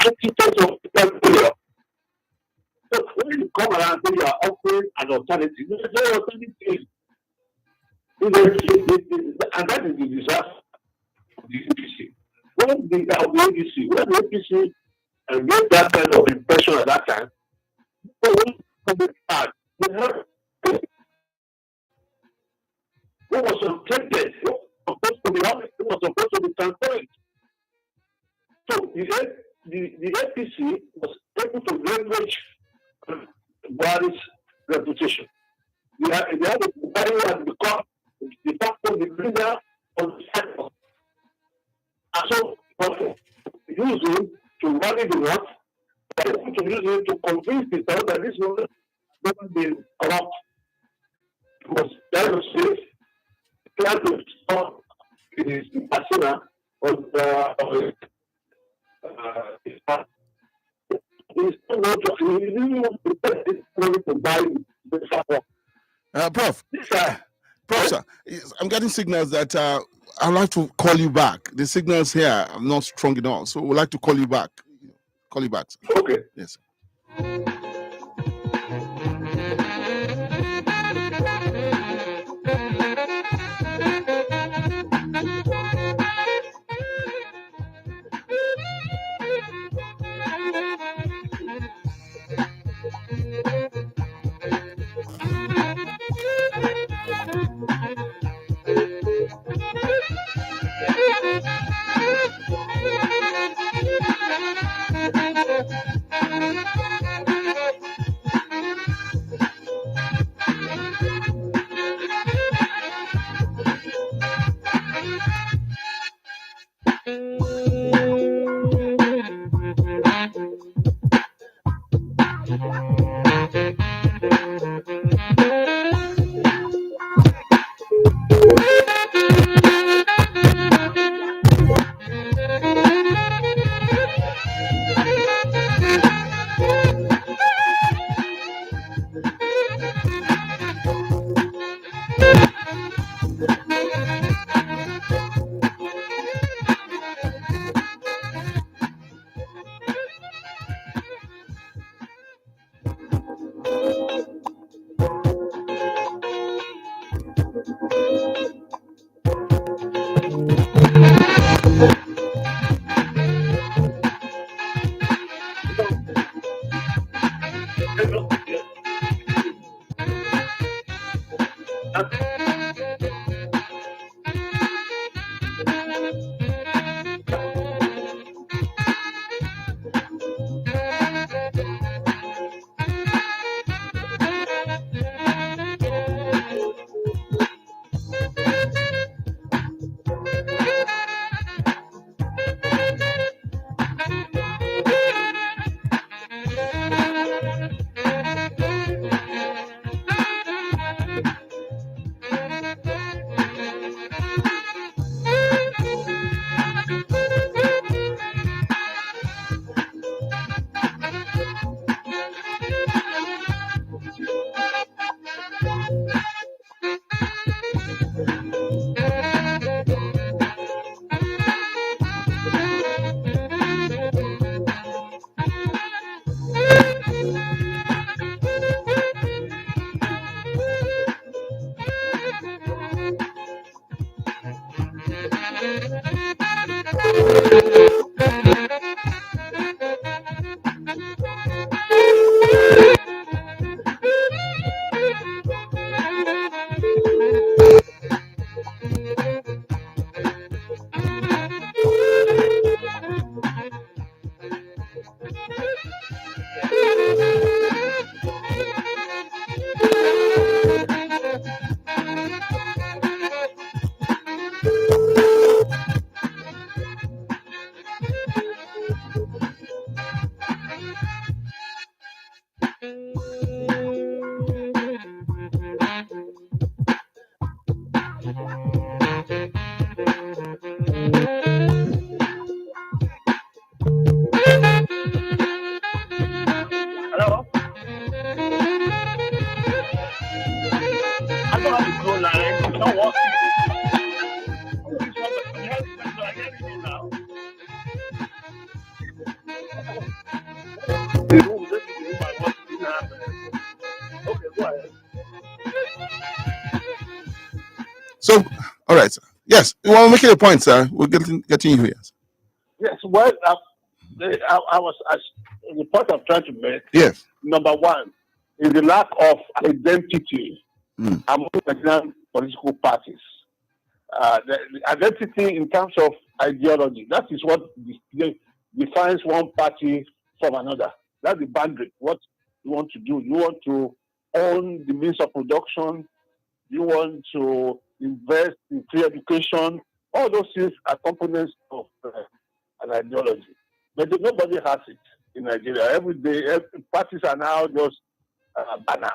architects of failure. So when you come around and you are offering an alternative, there's no alternative. And that is the disaster of the APC. When the APC gave that kind of impression at that time, who was subjected, who was supposed to be honest, who was supposed to be transparent. So the APC was able to leverage Buhari's reputation. They had Buhari had become the factor, the leader of the sector. And so, use him to rally the North, to use him to convince the South that this was not been corrupt. It was trying to save, trying to stop his persona on the Prof, sir, I'm getting signals that I'd like to call you back. The signals here are not strong enough, so we'd like to call you back. Call you back. Okay. Yes. right, sir. Yes, you want to make it a point, sir. We're getting you here. Yes, well, the point I'm trying to make. Yes. Number one is the lack of identity among Nigerian political parties. The identity in terms of ideology. That is what defines one party from another. That's the boundary. What you want to do. You want to own the means of production. You want to invest in free education. All those things are components of an ideology. But nobody has it in Nigeria. Every day, parties are now just banners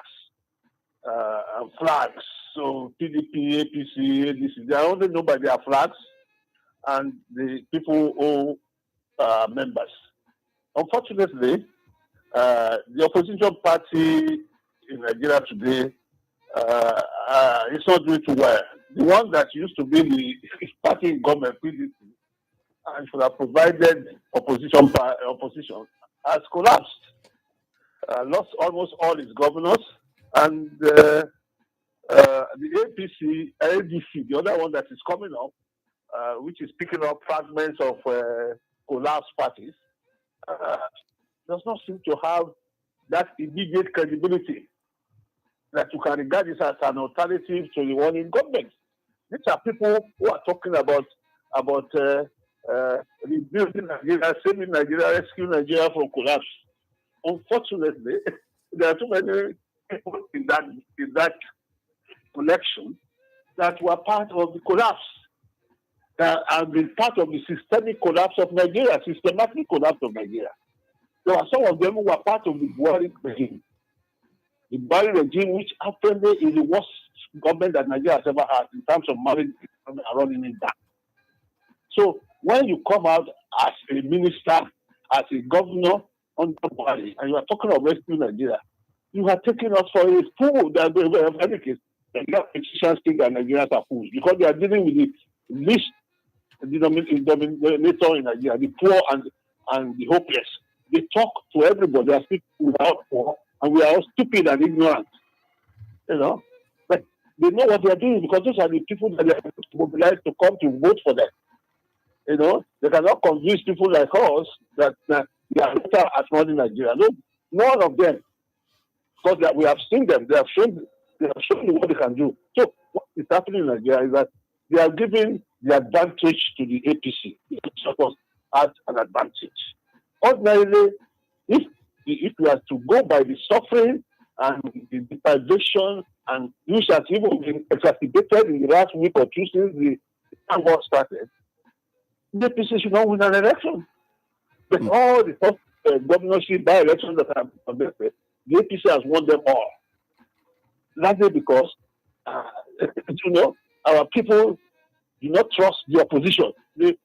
and flags. So PDP, APC, ADC, they are only known by their flags and the people who are members. Unfortunately, the opposition party in Nigeria today is not doing too well. The one that used to be the party in government, PDP, and should have provided opposition has collapsed. Lost almost all its governors, and the APC, LDC, the other one that is coming up, which is picking up fragments of collapsed parties, does not seem to have that immediate credibility that you can regard this as an alternative to the one in government. These are people who are talking about rebuilding Nigeria, saving Nigeria, rescuing Nigeria from collapse. Unfortunately, there are too many people in that collection that were part of the collapse, that have been part of the systemic collapse of Nigeria, systematic collapse of Nigeria. There are some of them who were part of the Buhari regime. The Buhari regime, which actually is the worst government that Nigeria has ever had in terms of managing and running it down. So when you come out as a minister, as a governor under Buhari, and you are talking of rescuing Nigeria, you are taking us for a fool. That in any case, Nigerian politicians think that Nigerians are fools because they are dealing with the least denominator in Nigeria, the poor and the hopeless. They talk to everybody as people without poor, and we are all stupid and ignorant. You know, but they know what they are doing because those are the people that they are mobilized to come to vote for them. You know, they cannot convince people like us that they are better at running Nigeria. No, none of them, because we have seen them. They have shown what they can do. So what is happening in Nigeria is that they are giving the advantage to the APC. It's supposed at an advantage. Ordinarily, if we are to go by the suffering and the deprivation and which has even been exacerbated in the last week or two since the war started, the APC should not win an election. But all the first governorship by-elections that have been conducted, the APC has won them all. Largely because, our people do not trust the opposition. They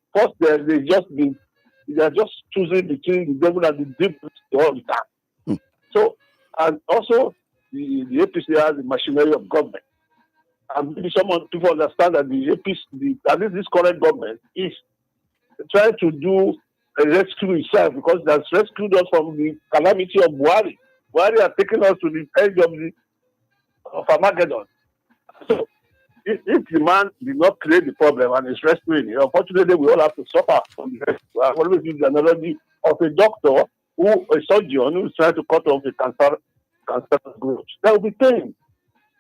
are just choosing between the devil and the devil all the time. So, and also the APC has the machinery of government. And maybe people understand that the APC, at least this current government, is trying to do a rescue itself because that's rescued us from the calamity of Buhari. Buhari has taken us to the edge of Armageddon. So, if the man did not create the problem and is rescuing it, unfortunately, we all have to suffer from the rescue. I always use the analogy of a doctor a surgeon who is trying to cut off the cancer growth. There will be pain.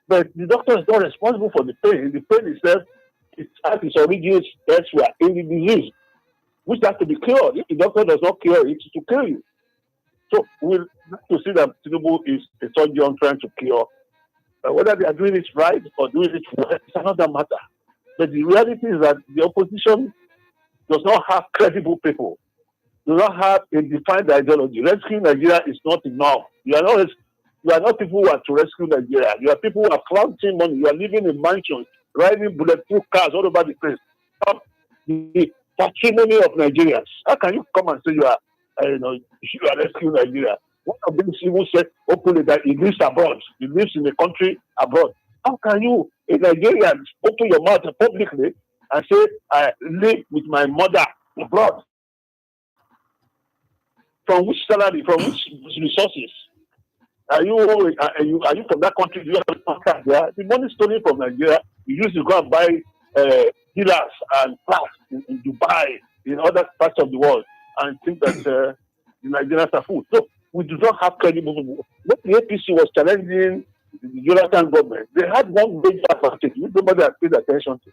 But the doctor is not responsible for the pain. The pain itself has its origins elsewhere in the disease, which has to be cured. If the doctor does not cure it, it's to kill you. So we'll have to see that Tinubu is a surgeon trying to cure. Whether they are doing it right or doing it well, it's another matter. But the reality is that the opposition does not have credible people, does not have a defined ideology. Rescuing Nigeria is not enough. You are not people who are to rescue Nigeria. You are people who are flaunting money. You are living in mansions, riding bulletproof cars all over the place. The patrimony of Nigerians. How can you come and say you are rescuing Nigeria? One of them even said openly that he lives abroad. He lives in a country abroad. How can you, a Nigerian, open your mouth publicly and say, I live with my mother abroad? From which salary? From which resources? Are you from that country? Do you have a contact there? The money stolen from Nigeria, you used to go and buy dealers and crafts in Dubai, in other parts of the world, and think that the Nigerians are fool. So we do not have credible. When the APC was challenging the Jonathan government, they had one major advantage which nobody had paid attention to.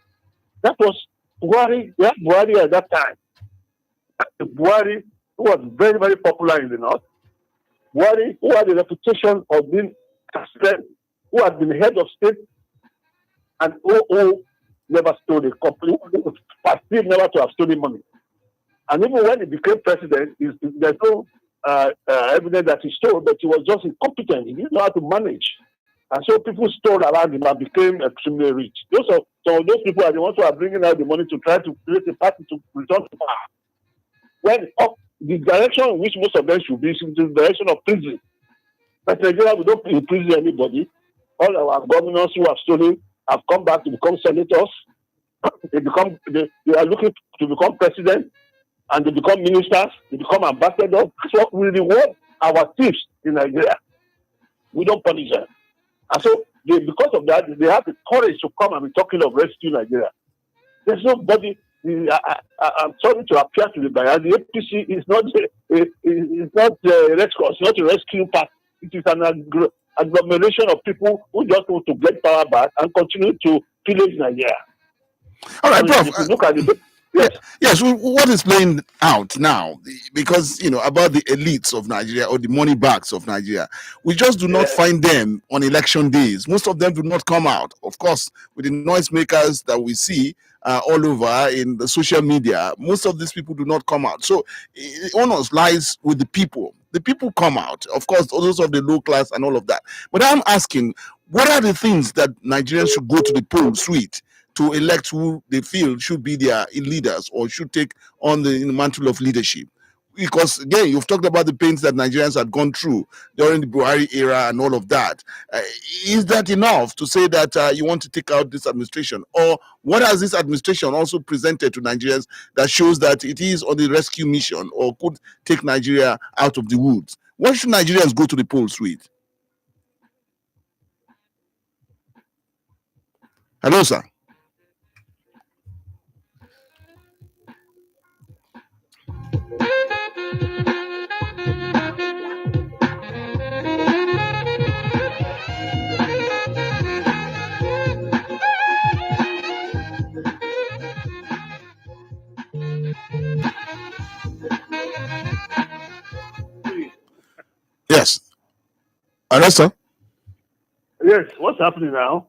That was Buhari. We had Buhari at that time. Buhari, who was very, very popular in the north. Buhari, who had a reputation of being president, who had been head of state, and who never stole a company, perceived never to have stolen money. And even when he became president, there's no evidence that he stole, but he was just incompetent. He didn't know how to manage. And so people stole around him and became extremely rich. Some of those people are the ones who are bringing out the money to try to create a party to return to power. When the direction in which most of them should be is in the direction of prison. But Nigeria, we don't imprison anybody. All our governors who have stolen have come back to become senators. They are looking to become president, and they become ministers. They become ambassadors. That's what we reward our thieves in Nigeria. We don't punish them. And so, because of that, they have the courage to come and be talking of rescue Nigeria. There's nobody. I'm sorry to appear to the bias. The APC is not a rescue party. It is an agglomeration of people who just want to get power back and continue to pillage Nigeria. All right, Prof. If you look at it, yes. What is playing out now? Because about the elites of Nigeria or the money bags of Nigeria, we just do not find them on election days. Most of them do not come out. Of course, with the noisemakers that we see all over in the social media, most of these people do not come out. So the onus lies with the people. The people come out, of course, those of the low class and all of that. But I'm asking, what are the things that Nigerians should go to the polls with to elect who they feel should be their leaders or should take on the mantle of leadership? Because again, you've talked about the pains that Nigerians had gone through during the Buhari era and all of that. Is that enough to say that you want to take out this administration? Or what has this administration also presented to Nigerians that shows that it is on the rescue mission or could take Nigeria out of the woods? What should Nigerians go to the polls with? Hello, sir. Yes. Sir? Yes, what's happening now?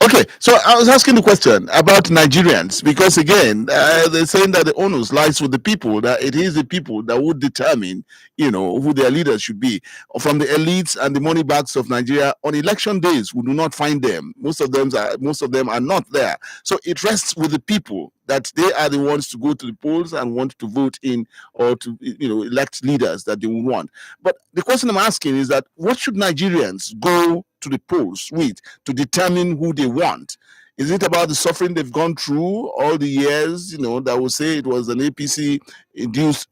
Okay, so I was asking the question about Nigerians because again, they're saying that the onus lies with the people, that it is the people that would determine, who their leaders should be. From the elites and the money bags of Nigeria, on election days, we do not find them. Most of them are not there. So it rests with the people that they are the ones to go to the polls and want to vote in or to elect leaders that they want. But the question I'm asking is that what should Nigerians go to the polls with to determine who they want? Is it about the suffering they've gone through all the years, that will say it was an APC induced,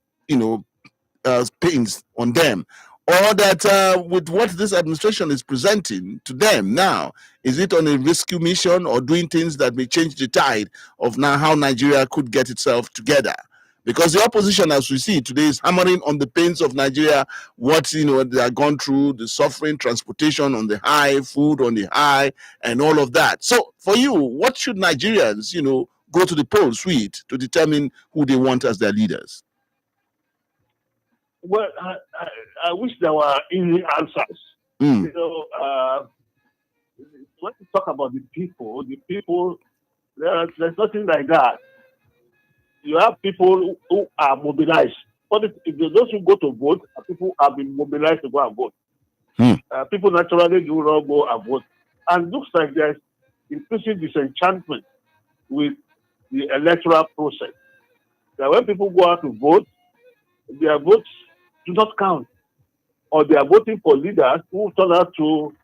pains on them? Or that with what this administration is presenting to them now, is it on a rescue mission or doing things that may change the tide of now how Nigeria could get itself together? Because the opposition, as we see today, is hammering on the pains of Nigeria, what they are gone through, the suffering, transportation on the high, food on the high, and all of that. So for you, what should Nigerians, go to the polls with to determine who they want as their leaders? Well, I wish there were easy answers. When you talk about the people, there's nothing like that. You have people who are mobilized. But those who go to vote are people who have been mobilized to go and vote. People naturally do not go and vote. And it looks like there's implicit disenchantment with the electoral process. That when people go out to vote, their votes do not count. Or they are voting for leaders who turn out to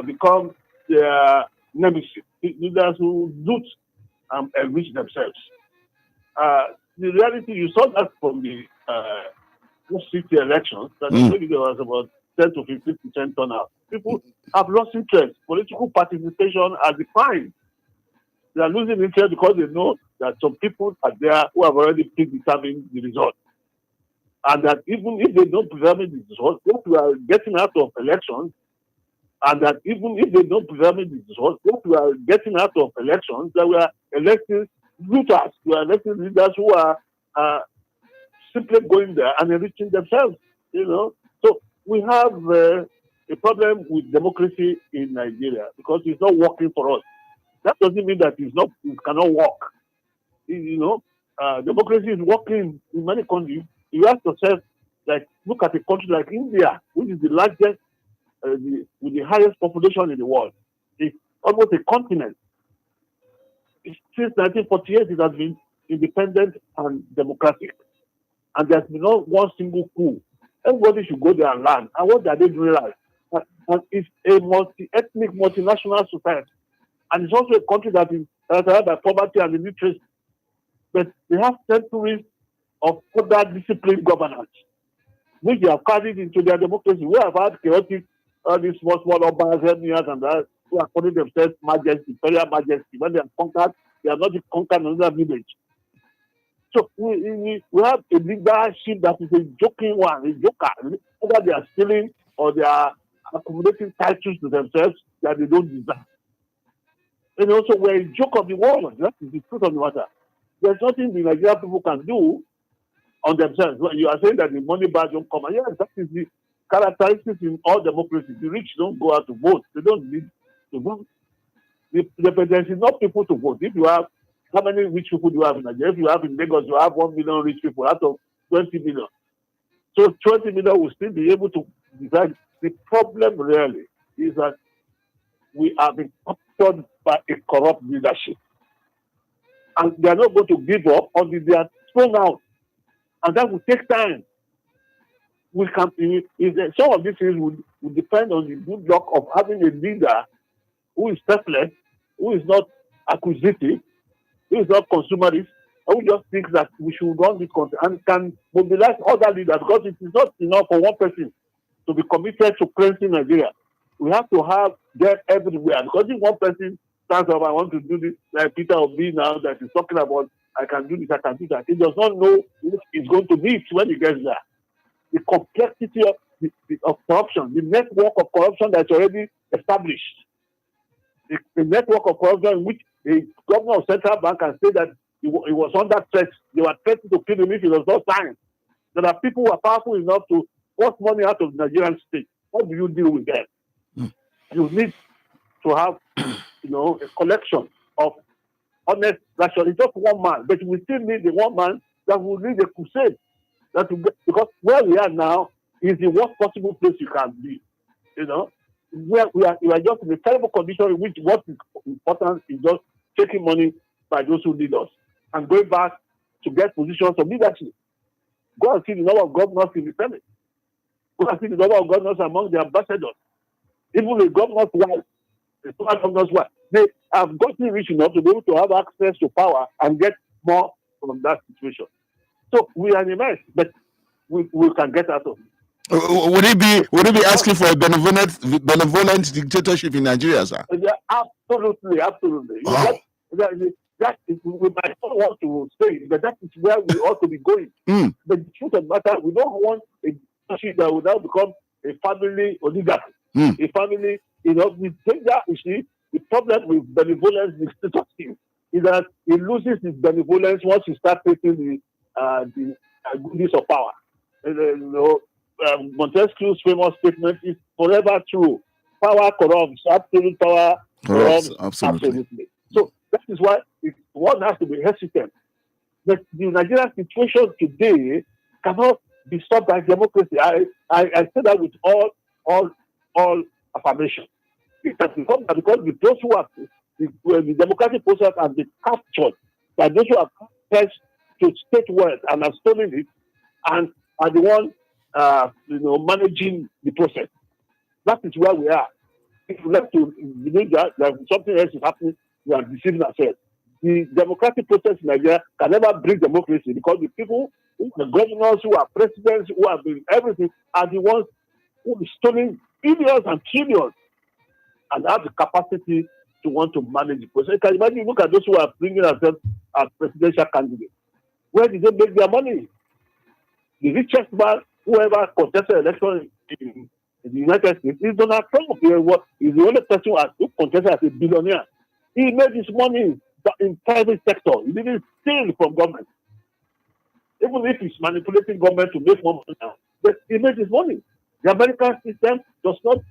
become their nemesis. Leaders who loot and enrich themselves. The reality, you saw that from the city elections, that maybe there was about 10 to 15% turnout. People have lost interest. Political participation has declined. They are losing interest because they know that some people are there who have already predetermined the result. And that even if they don't determine the result, if we are getting out of elections, and that even if they don't determine the result, if we are getting out of elections, that we are electing leaders, we are electing leaders who are simply going there and enriching themselves, So we have a problem with democracy in Nigeria because it's not working for us. That doesn't mean that it cannot work. Democracy is working in many countries. You ask yourself, look at a country like India, which is the largest, with the highest population in the world. It's almost a continent. Since 1948, it has been independent and democratic. And there's been not one single coup. Everybody should go there and learn. And what are they doing right? And it's a multi-ethnic, multinational society. And it's also a country that is characterized by poverty and illiteracy. But they have centuries of other disciplined governance, which they have carried into their democracy. We have had chaotic, these small urban emirs and that, who are calling themselves majesty, imperial majesty. When they are conquered, they are not conquered another village. So we have a leadership that is a joking one, a joker. Whether they are stealing or they are accumulating titles to themselves that they don't deserve. And also, we're a joke of the world. That is the truth of the matter. There's nothing the Nigerian people can do on themselves. You are saying that the money badge don't come. Yes, that is the characteristics in all democracies. The rich don't go out to vote. They don't need to vote. There is not people to vote. If you have, how many rich people do you have in Nigeria? If you have in Lagos, you have 1 million rich people out of 20 million. So 20 million will still be able to decide. The problem really is that we have been captured by a corrupt leadership. And they are not going to give up until they are thrown out. And that will take time. Some of these things will depend on the good luck of having a leader who is selfless, who is not acquisitive, who is not consumerist, and who just thinks that we should run this country and can mobilize other leaders, because it is not enough for one person to be committed to cleansing Nigeria. We have to have them everywhere, because if one person stands up, I want to do this, like Peter Obi now that is talking about, I can do this, I can do that. He does not know what he's going to meet when he gets there. The complexity of corruption, the network of corruption that's already established. The network of corruption in which the governor of Central Bank can say that he was under threat. They were threatening to kill him if he does not sign. There are people who are powerful enough to force money out of the Nigerian state. How do you deal with them? You need to have, a collection of honest, rational. It's just one man, but we still need the one man that will lead a crusade. Because where we are now is the worst possible place you can be. Where we are just in a terrible condition in which what is important is just taking money by those who need us and going back to get positions of leadership. Go and see the number of governors in the Senate. Go and see the number of governors among the ambassadors. Even the governor's wife, the former governor's wife, they have gotten rich enough to be able to have access to power and get more from that situation. So we are in a mess, but we can get out of it. Would it be asking for a benevolent dictatorship in Nigeria, sir? Yeah, absolutely. Wow. That is, we might not want to say it, but that is where we ought to be going. But the truth of the matter, we don't want a dictatorship that will now become a family oligarchy. A family, we take that, you see, the problem with benevolence dictatorship is that it loses its benevolence once you start taking the goodness of power. Montesquieu's famous statement is forever true. Power corrupts. Absolute power corrupts. Absolutely. So that is why one has to be hesitant. But the Nigerian situation today cannot be stopped by democracy. I say that with all affirmation. It has become because those who have the democratic process have been captured by those who have pledged to state wealth and have stolen it and are the one managing the process. That is where we are. If we like to believe that something else is happening, we are deceiving ourselves. The democratic process in Nigeria can never bring democracy because the people, the governors who are presidents, who have been everything, are the ones who are stealing billions and trillions and have the capacity to want to manage the process. You can imagine, look at those who are bringing themselves as presidential candidates. Where did they make their money? The richest man, whoever contested election in the United States, is Donald Trump. He's the only person who contested as a billionaire. He made his money in private sector. He didn't steal from government. Even if he's manipulating government to make more money now, but he made his money. The American system does not,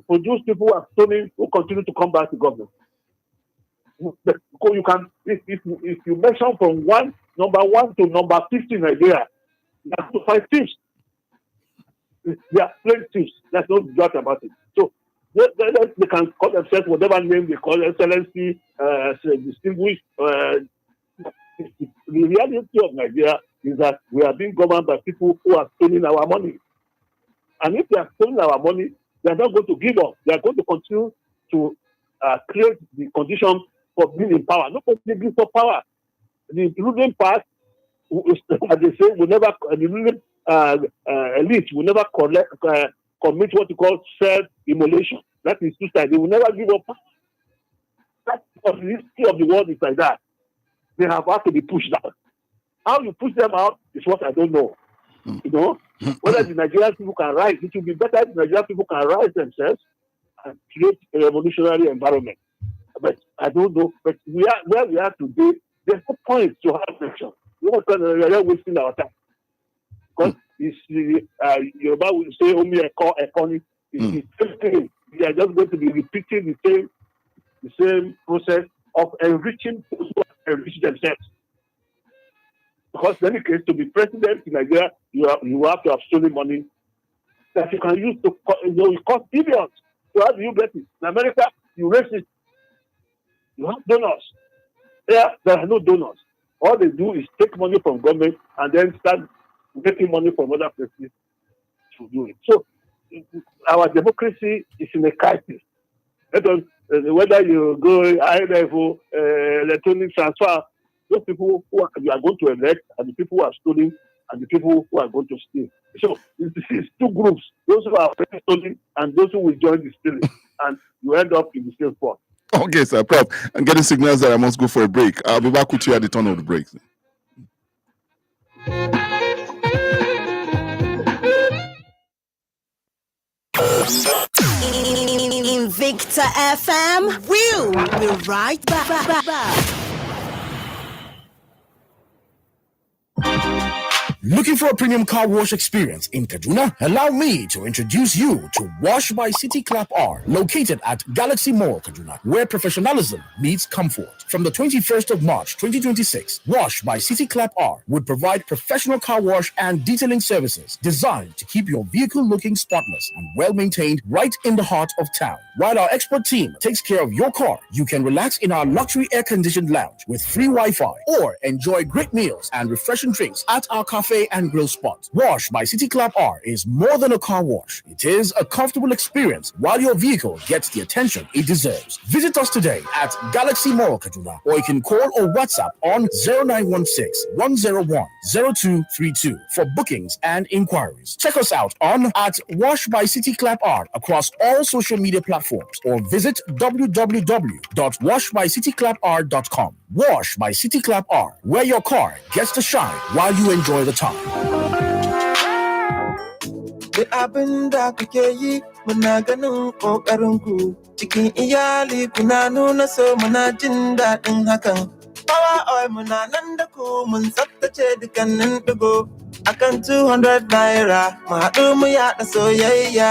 produce people who are stoning who continue to come back to government. Because you can, if you mention from number 1 to number 50 in Nigeria, you have to find thieves. They are plain thieves. There's no doubt about it. So they can call themselves whatever name they call, excellency, distinguished. The reality of Nigeria is that we are being governed by people who are stealing our money. And if they are stealing our money, they are not going to give up. They are going to continue to create the conditions for being in power. Nobody gives up power. The ruling part, as they say, the ruling elite will never commit what you call self-immolation. That is suicide. They will never give up power. That's the history of the world is like that. They have had to be pushed out. How you push them out is what I don't know. Whether the Nigerian people can rise, it will be better if the Nigerian people can rise themselves and create a revolutionary environment. But I don't know. But where we are today, there's no point to have elections. We are wasting our time. Because Yoruba will say, only economy. It's the same thing. We are just going to be repeating the same process of enriching those who enrich themselves. Because in any case, to be president in Nigeria, you have to have stolen money that you can use to, it costs billions. So how do you get it? In America, you raise it. You have donors. There are no donors. All they do is take money from government and then start getting money from other places to do it. So our democracy is in a crisis. Whether you go high level, electronic transfer, those people who you are going to elect are the people who are stealing and the people who are going to steal. So this is two groups, those who are stealing and those who will join the stealing, and you end up in the same spot. Okay, sir, Prof. I'm getting signals that I must go for a break. I'll be back with you at the turn of the break. Invicta FM, we'll be right back. Looking for a premium car wash experience in Kaduna? Allow me to introduce you to Wash by City Clap R, located at Galaxy Mall, Kaduna, where professionalism meets comfort. From the 21st of March 2026, Wash by City Clap R would provide professional car wash and detailing services designed to keep your vehicle looking spotless and well-maintained right in the heart of town. While our expert team takes care of your car, you can relax in our luxury air-conditioned lounge with free Wi-Fi or enjoy great meals and refreshing drinks at our cafe and grill spot. Wash by City Club R is more than a car wash. It is a comfortable experience while your vehicle gets the attention it deserves. Visit us today at Galaxy Mall, Kaduna, or you can call or WhatsApp on 0916-101-0232 for bookings and inquiries. Check us out on at Wash by City Club R across all social media platforms or visit www.washbycityclubr.com. Wash by City Club R, where your car gets to shine while you enjoy the time. Da abin da kuke yi muna ganin ƙoƙarinku cikin iyali kuna nuna so muna jin daɗin hakan. Power oil muna nan da ku mun tsaftace dukkanin ɗigo akan 200 naira mu haɗu mu yaɗa soyayya.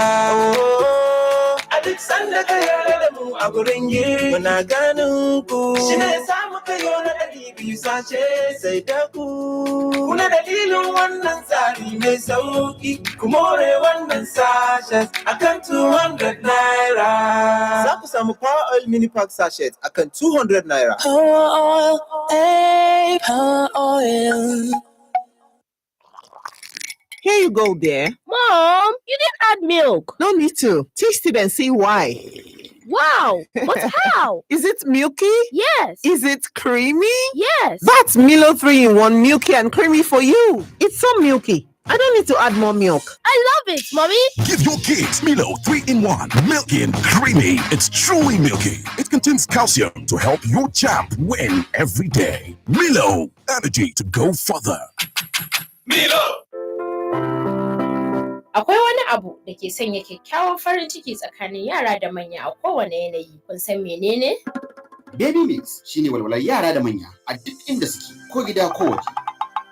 A duk sanda ka yarda da mu a gurin yi muna ganin ku shi ne samu kayo na 200 sace sai da ku. Kuna dalilin wannan tsari mai sauki ku more wannan sachet akan 200 naira. Za ku samu Power Oil Mini Pack sachet akan 200 naira. Power oil, hey, power oil. Here you go, dear. Mom, you didn't add milk. No need to. Taste it and see why. Wow, but how? Is it milky? Yes. Is it creamy? Yes. That's Milo 3-in-1 milky and creamy for you. It's so milky. I don't need to add more milk. I love it, Mommy. Give your kids Milo 3-in-1. Milky and creamy. It's truly milky. It contains calcium to help your champ win every day. Milo, energy to go further. Milo! Akwai wani abu da ke sanya kyakkyawan farin ciki tsakanin yara da manya a kowane yanayi. Kun san menene? Baby Mix shine walwalar yara da manya a duk inda suke, ko gida ko waje.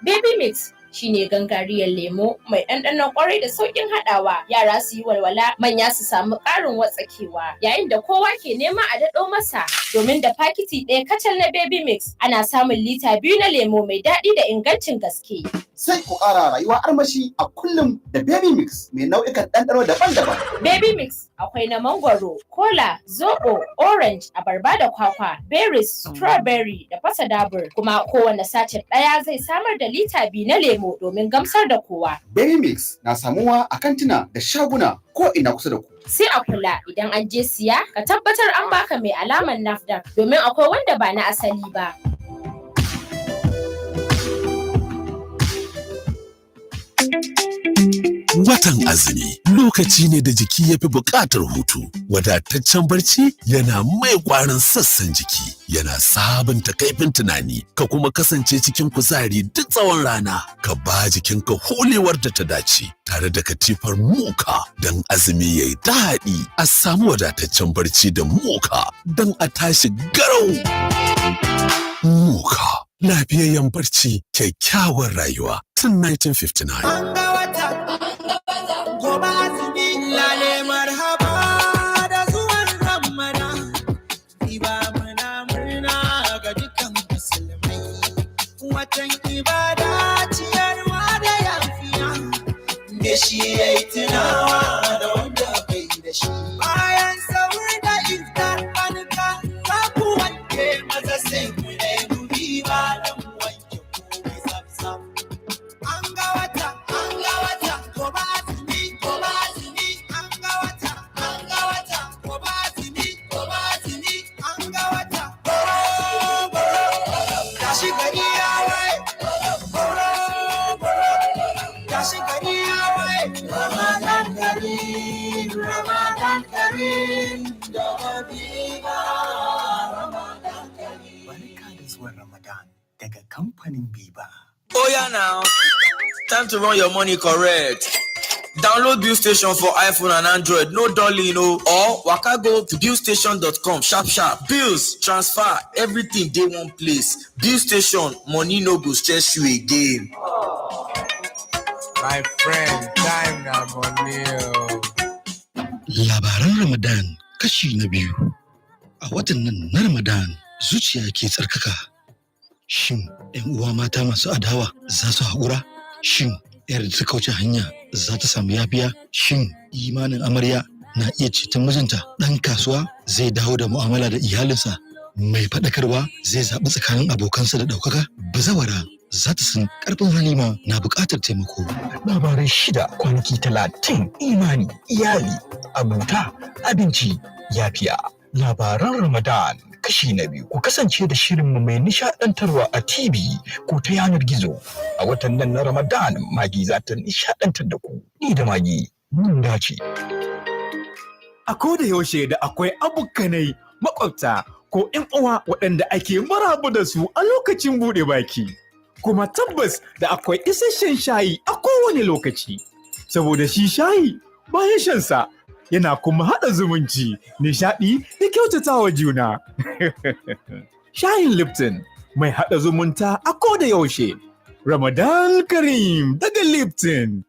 Baby Mix shine gangariyar lemo mai ɗanɗanon ƙwarai da sauƙin haɗawa. Yara su yi walwala, manya su samu ƙarin watsakewa. Yayin da kowa ke nema a daɗo masa, domin da fakiti ɗaya kacal na Baby Mix ana samun lita 2 na lemo mai daɗi da ingancin gaske. Sai ku ƙara rayuwa armashi a kullum da Baby Mix mai nau'ikan ɗanɗano daban-daban. Baby Mix akwai na mangwaro, kola, zoɓo, orange, abarba da kwakwa, berries, strawberry da fasa dabur. Kuma kowane sachet ɗaya zai samar da lita 2 na lemo domin gamsar da kowa. Baby Mix na samuwa a kantina da shaguna ko ina kusa da ku. Sai a kula idan an je siya, ka tabbatar an baka mai alamar NAFDAC domin akwai wanda ba na asali ba. Watan azumi lokaci ne da jiki ya fi buƙatar hutu. Wadataccen barci yana mai ƙwarin sassan jiki, yana sabunta kaifin tunani, ka kuma kasance cikin kuzari duk tsawon rana. Ka ba jikinka holewar da ta dace tare da katifar Moka don azumi ya yi daɗi. A samu wadataccen barci da Moka don a tashi garau. Moka, lafiyayyen barci, kyakkyawar rayuwa tun 1959. Gobe azumi lale marhaba da zuwan Ramadan. Iba murna ga dukkan musulmai. Watan ibada ciyarwa da yafiya. Me shi yayi tunawa da wanda bai da shi. Bayan sahur da iftar alka, za ku wanke maza sai ku nemi riba da mu wanke komai tsaf-tsaf. An ga wata, gobe azumi. Ramadan Kareem, barka da zuwan Ramadan daga kamfanin Biba. Oh yeah now, time to run your money correct. Download Bill Station for iPhone and Android, no dolly, no. Or waka go to billstation.com, sharp. Bills, transfer, everything dey one place. Bill Station, money no go stress you again. My friend, time na money. Labaran Ramadan kashi na 2. A watan nan na Ramadan, zuciya ke tsarkaka. Shin 'yan uwa mata masu adawa za su haƙura? Shin 'yar da ta kauce hanya za ta samu yafiya? Shin imanin amarya na iya ceton mijinta? Ɗan kasuwa zai dawo da mu'amala da iyalinsa? Mai faɗakarwa zai zaɓi tsakanin abokansa da ɗaukaka? Bazawara za ta san ƙarfin halima na buƙatar taimako. Labarai 6 kwanaki 30, imani, iyali, abuta, abinci, yafiya. Labaran Ramadan kashi na 2. Ku kasance da shirinmu mai nishaɗantarwa a TV ko ta yanar gizo. A watan nan na Ramadan, Magi za ta nishaɗantar da ku. Ni da Magi, mun dace. A koda yaushe da akwai abokanai, makwabta ko 'yan uwa waɗanda ake maraba da su a lokacin buɗe baki. Kuma tabbas da akwai isasshen shayi a kowane lokaci. Saboda shi shayi bayan shansa yana kuma haɗa zumunci, nishaɗi da kyautatawa juna. Shayin Lipton mai haɗa zumunta a koda yaushe. Ramadan Kareem daga Lipton.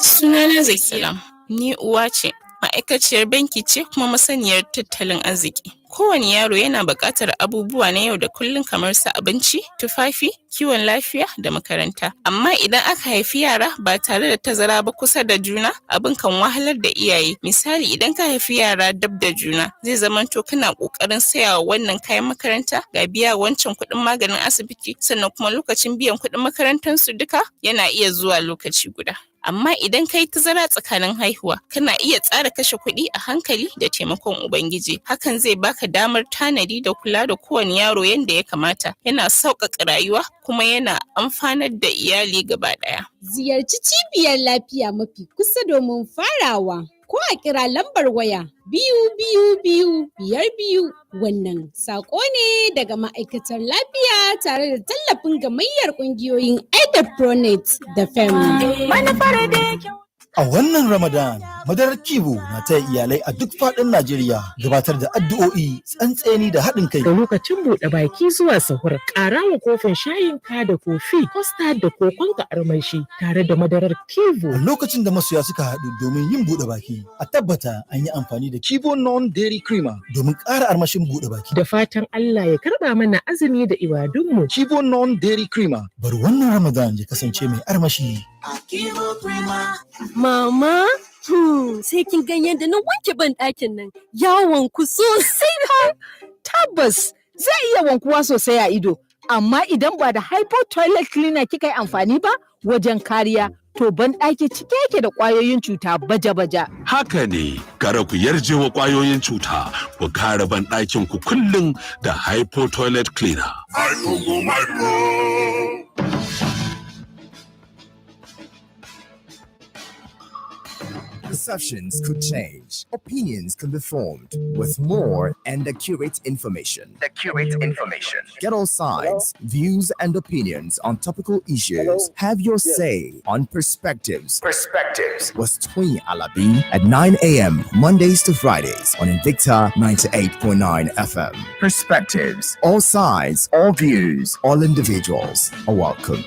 Sunana Zakiya, ni uwa ce, ma'aikaciyar banki ce kuma masaniyar tattalin arziki. Kowane yaro yana buƙatar abubuwa na yau da kullum kamar su abinci, tufafi, kiwon lafiya da makaranta. Amma idan aka haifi yara ba tare da tazara ba kusa da juna, abin kan wahalar da iyaye. Misali, idan ka haifi yara dab da juna, zai zamanto kana ƙoƙarin sayawa wannan kayan makaranta, ga biya wancan kuɗin maganin asibiti, sannan kuma lokacin biyan kuɗin makarantar su duka yana iya zuwa lokaci guda. Amma idan kai tazara tsakanin haihuwa, kana iya tsara kashe kuɗi a hankali da taimakon Ubangiji. Hakan zai baka damar tanadi da kula da kowane yaro yadda ya kamata. Yana sauƙaƙa rayuwa kuma yana amfanar da iyali gaba ɗaya. Ziyarci cibiyar lafiya mafi kusa domin farawa. Ko a kira lambar waya 222 wannan saƙo ne daga ma'aikatar lafiya tare da tallafin gamayyar ƙungiyoyin Pronet da FEMI. Manufar da A wannan Ramadan, madarar Kibo na taya iyalai a duk faɗin Najeriya gabatar da addu'o'i, tsantseni da haɗin kai. Da lokacin buɗe baki zuwa sahur, ƙara wa kofin shayin ka da kofi, kosta da kokon ka armashi tare da madarar Kibo. A lokacin da masoya suka haɗu domin yin buɗe baki, a tabbata an yi amfani da Kibo non-dairy creamer domin ƙara armashin buɗe baki. Da fatan Allah ya karɓa mana azumi da ibadunmu. Kibo non-dairy creamer, bari wannan Ramadan ya kasance mai armashi. Mama, sai kin gan yadda na wanke ban ɗakin nan yawon ku sosai fa. Tabbas zai iya wankuwa sosai a ido, amma idan ba da hypo toilet cleaner kika yi amfani ba wajen kariya, to ban ɗaki cike yake da ƙwayoyin cuta baja-baja. Haka ne, kada ku yarje wa ƙwayoyin cuta, ku kare ban ɗakin ku kullum da hypo toilet cleaner. Perceptions could change. Opinions can be formed with more and accurate information. Get all sides, views, and opinions on topical issues. Have your say on Perspectives. With Toyin Alabi at 9 a.m. Mondays to Fridays on Invicta 98.9 FM. Perspectives. All sides, all views, all individuals are welcome.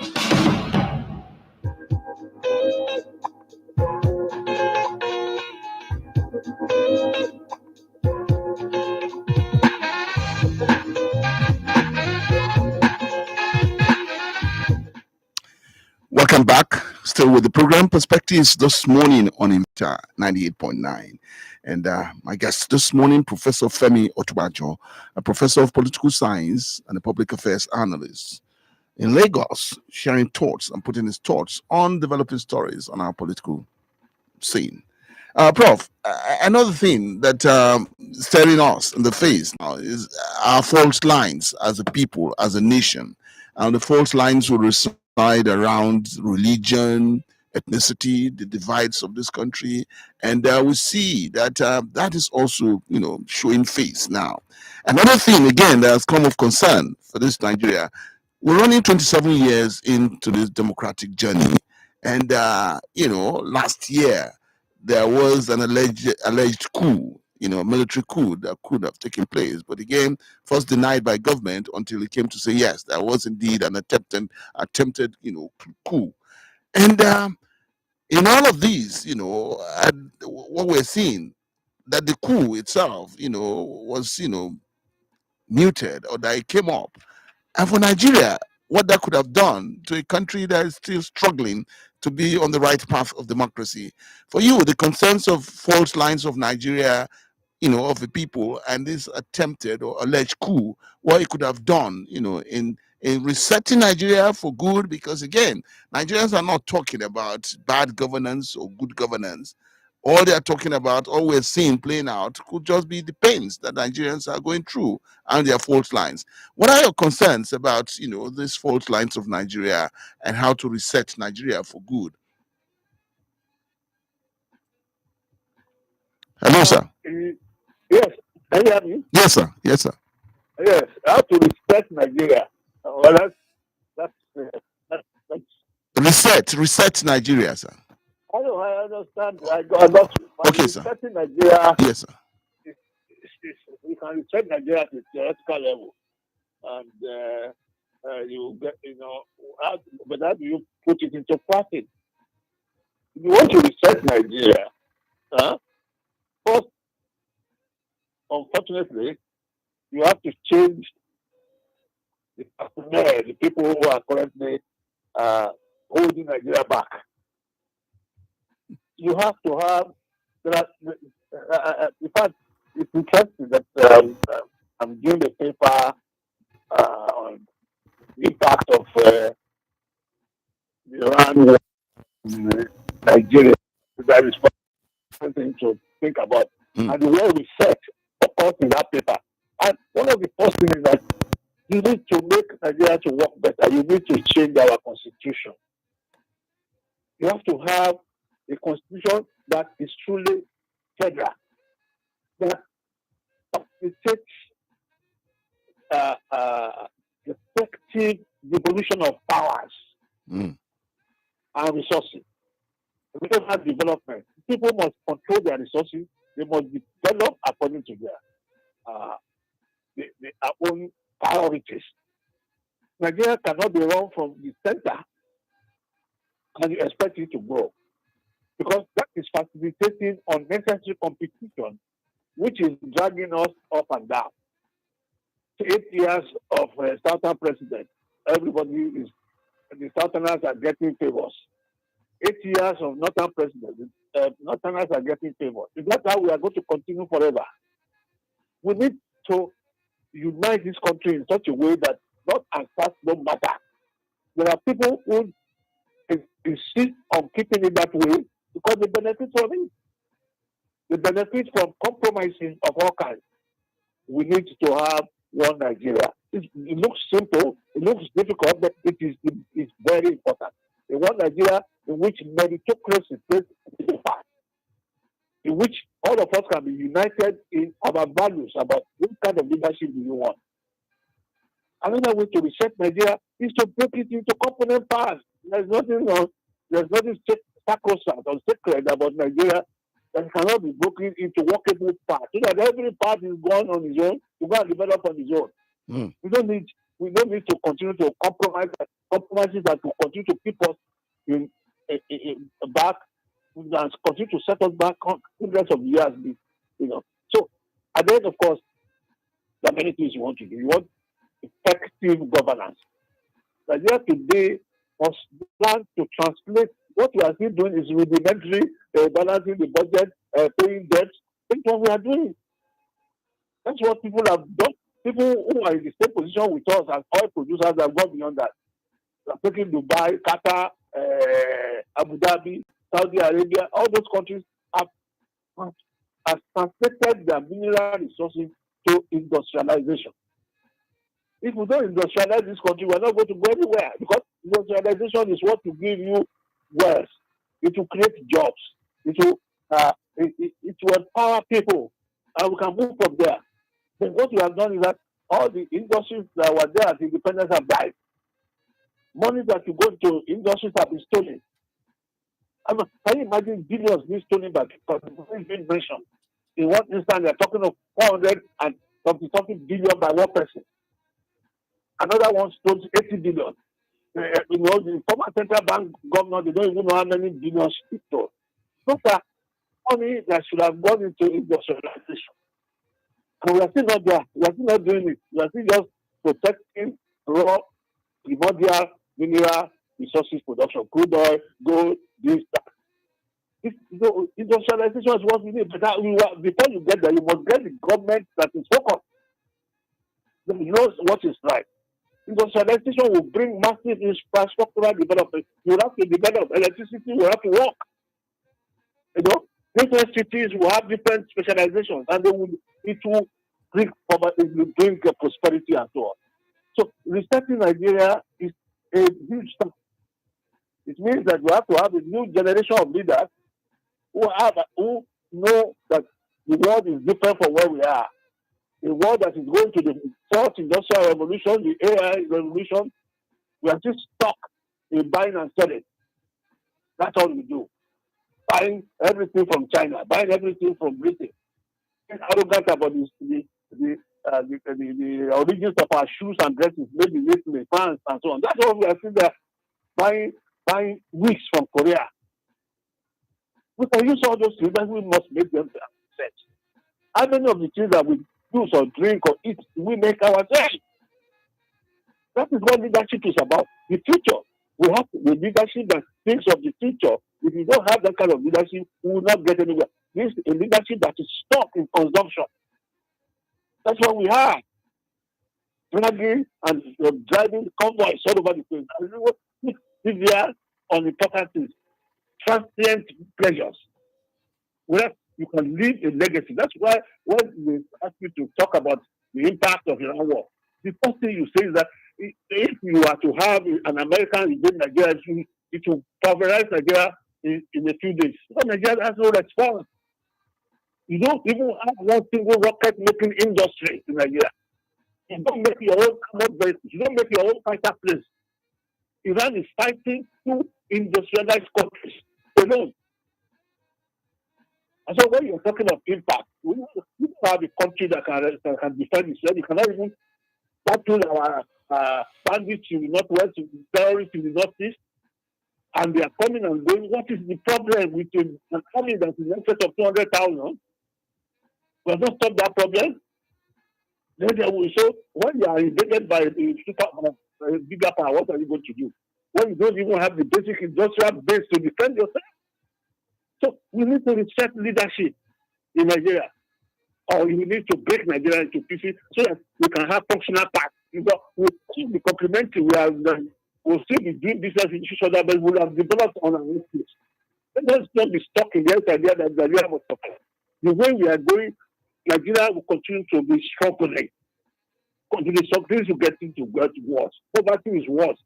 Welcome back. Still with the program Perspectives this morning on Invicta 98.9. And my guest this morning, Professor FEMI OTUBANJO, a professor of political science and a public affairs analyst in Lagos, sharing thoughts and putting his thoughts on developing stories on our political scene. Prof, another thing that staring us in the face now is our false lines as a people, as a nation. And the false lines will reside around religion, ethnicity, the divides of this country. And we see that that is also, showing face now. Another thing, again, that has come of concern for this Nigeria, we're running 27 years into this democratic journey. And, last year, there was an alleged coup, military coup that could have taken place. But again, first denied by government until it came to say, yes, there was indeed an attempted, coup. And in all of these, what we're seeing, that the coup itself, was, muted, or that it came up. And for Nigeria, what that could have done to a country that is still struggling to be on the right path of democracy. For you, the concerns of false lines of Nigeria, of the people, and this attempted or alleged coup, what it could have done, in resetting Nigeria for good, because again, Nigerians are not talking about bad governance or good governance. All they are talking about, all we're seeing playing out, could just be the pains that Nigerians are going through and their fault lines. What are your concerns about, these fault lines of Nigeria and how to reset Nigeria for good? Hello, sir. Yes, can you hear me? Yes, sir. Yes, sir. Yes, how to respect Nigeria. Well, that's reset Nigeria, sir. I understand. I got okay, sir. Resetting Nigeria. Yes, sir. We can reset Nigeria at a theoretical level, and you get, but how do you put it into practice? If you want to reset Nigeria, first, unfortunately, you have to change the people who are currently holding Nigeria back. You have to have, in fact, it's interesting that I'm doing the paper on the impact of the Iran war Nigeria. That is one thing to think about. And the way we set, of course, in that paper. And one of the first things is that you need to make Nigeria to work better. You need to change our constitution. You have to have a constitution that is truly federal, that facilitates effective devolution of powers and resources. We don't have development. People must control their resources. They must develop according to their own priorities. Nigeria cannot be run from the center and you expect it to grow, because that is facilitating unnecessary competition, which is dragging us up and down. 8 years of Southern president, the Southerners are getting favors. 8 years of Northern president, Northerners are getting favors. Is that how we are going to continue forever? We need to unite this country in such a way that not and fast don't matter. There are people who insist on keeping it that way because they benefit from it. They benefit from compromising of all kinds. We need to have one Nigeria. It looks simple, it looks difficult, but it's very important. A one Nigeria in which meritocracy plays a part, in which all of us can be united in our values about what kind of leadership do you want. Another way to reset Nigeria is to break it into component parts. There's nothing sacrosanct or sacred about Nigeria that cannot be broken into workable parts, so that every part is gone on its own to go and develop on its own. We don't need to continue to compromises that will continue to keep us back and continue to set us back hundreds of years. So at the end, of course, there are many things you want to do. You want effective governance. Nigeria today must plan to translate what we are still doing is rudimentary, balancing the budget, paying debts. That's what we are doing. That's what people have done. People who are in the same position with us as oil producers have gone beyond that. They are taking Dubai, Qatar, Abu Dhabi, Saudi Arabia, all those countries have translated their mineral resources to industrialization. If we don't industrialize this country, we're not going to go anywhere, because industrialization is what will give you wealth. It will create jobs. It will empower people, and we can move from there. But what we have done is that all the industries that were there at independence have died. Money that you go to industries have been stolen. Can you imagine billions being stolen back? Because it's been mentioned. In one instance, they're talking of 4something billion by one person. Another one stole 80 billion. The former central bank governor, they don't even know how many billions he stole. Those are money that should have gone into industrialization. And we are still not there. We are still not doing it. We are still just protecting raw, primordial, mineral resources production, crude oil, gold, this, that. Industrialization is what we need. But before you get there, you must get the government that is focused, that knows what is right. Industrialization will bring massive infrastructural development. You have to develop electricity, you have to work. Different cities will have different specializations, and it will bring prosperity and so on. So resetting Nigeria is a huge step. It means that we have to have a new generation of leaders who know that the world is different from where we are. A world that is going to the fourth industrial revolution, the AI revolution. We are just stuck in buying and selling. That's all we do. Buying everything from China, buying everything from Britain. Being arrogant about the origins of our shoes and dresses, maybe Italy, France, and so on. That's all we are seeing there. Buying wigs from Korea. We can use all those things, but we must make them set. How many of the things that we use or drink or eat, we make ourselves? That is what leadership is about. The future. We have the leadership that thinks of the future. If you don't have that kind of leadership, we will not get anywhere. This is a leadership that is stuck in consumption. That's what we have. Dragging and driving convoys all over the place. Severe on important things. transient pleasures. Where you can leave a legacy. That's why when we ask you to talk about the impact of Iran war, the first thing you say is that if you are to have an American invade Nigeria, it will pulverize Nigeria in a few days. Because Nigeria has no response. You don't even have one single rocket making industry in Nigeria. You don't make your own armored vehicles. You don't make your own fighter planes. Iran is fighting two industrialized countries alone. And so when you're talking of impact, we don't have a country that can defend itself. You cannot even battle our bandits in the northwest, terrorists in the northeast, and they are coming and going. What is the problem with an army that is in excess of 200,000? We have not solved that problem. Then they will show when you are invaded by a bigger power, what are you going to do? When you don't even have the basic industrial base to defend yourself. So we need to reset leadership in Nigeria. Or you need to break Nigeria into pieces so that we can have functional parts. We'll still be complementary. We'll still be doing business with each other, but we'll have developed on our own place. Let's not be stuck in the idea that Nigeria must suffer. The way we are going, Nigeria will continue to be struggling. Things will get worse. Poverty is worse.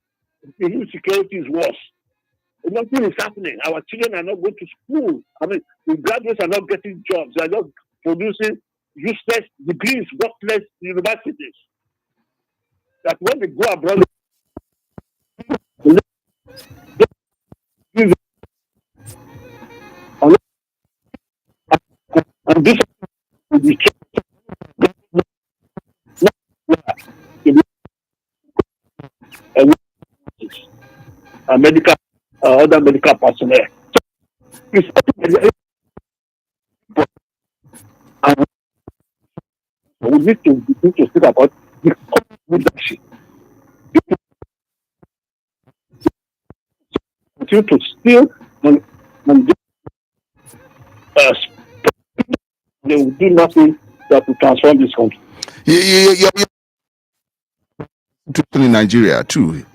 The insecurity is worse. Nothing is happening. Our children are not going to school. I mean, the graduates are not getting jobs. They are not producing useless degrees, worthless universities. That when they go abroad, and this medical, other medical personnel. And we need to speak about the leadership. Continue to steal and they will do nothing that will transform this country. In Nigeria too.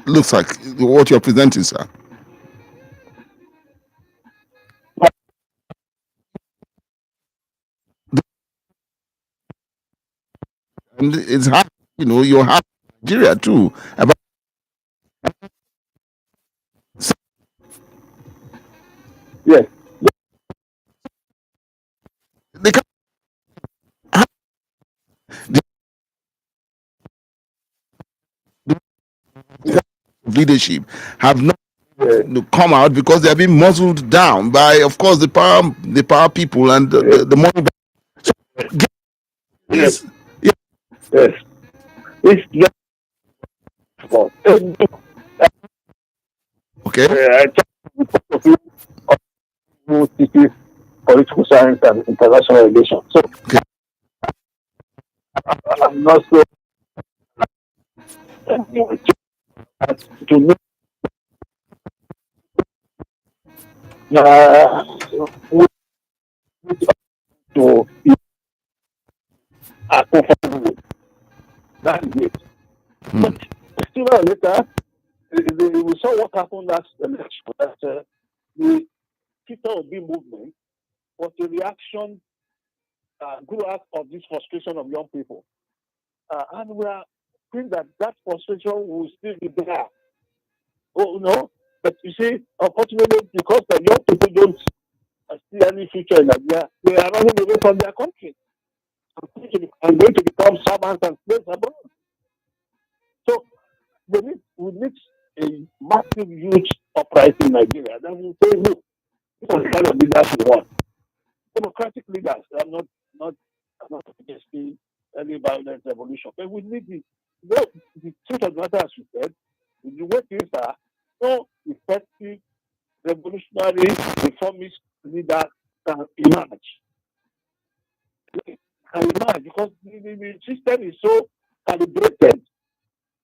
Looks like what you're presenting, sir. And it's hard, you have Nigeria too. Yes. They can leadership have not come out because they have been muzzled down by, of course, the power people and the money. Yes. Yes. It's just okay. Political science and international relations. So I'm not so to me. To that is it. But sooner or later, we saw what happened last election. That the Peter Obi movement was a reaction grew out of this frustration of young people. And we are seeing that frustration will still be there. Oh, no. But you see, unfortunately, because the young people don't see any future in Nigeria, they are running away from their country and going to become servants and slaves abroad. So we need a massive, huge uprising in Nigeria. Then we say, look, this is the kind of leaders we want. Democratic leaders. I'm not against any violent revolution. But we need the truth of the matter, as you said, the way things are, no effective revolutionary reformist leader can emerge. Because the system is so calibrated.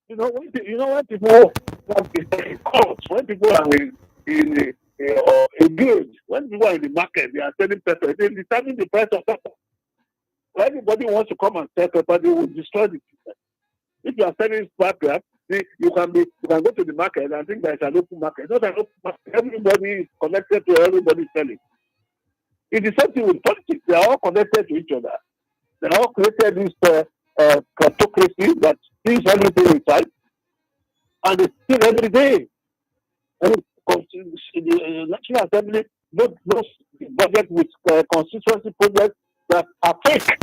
When people are in courts, when people are engaged, when people are in the market, they are selling pepper, they determine the price of pepper. When anybody wants to come and sell pepper, they will destroy the system. If you are selling scrap, you can go to the market and think there is an open market. Not an open market. Everybody is connected to everybody selling. It is the same thing with politics. They are all connected to each other. They all created this kleptocracy that steals everything inside, and they steal every day. And the National Assembly those budget with constituency projects that are fake.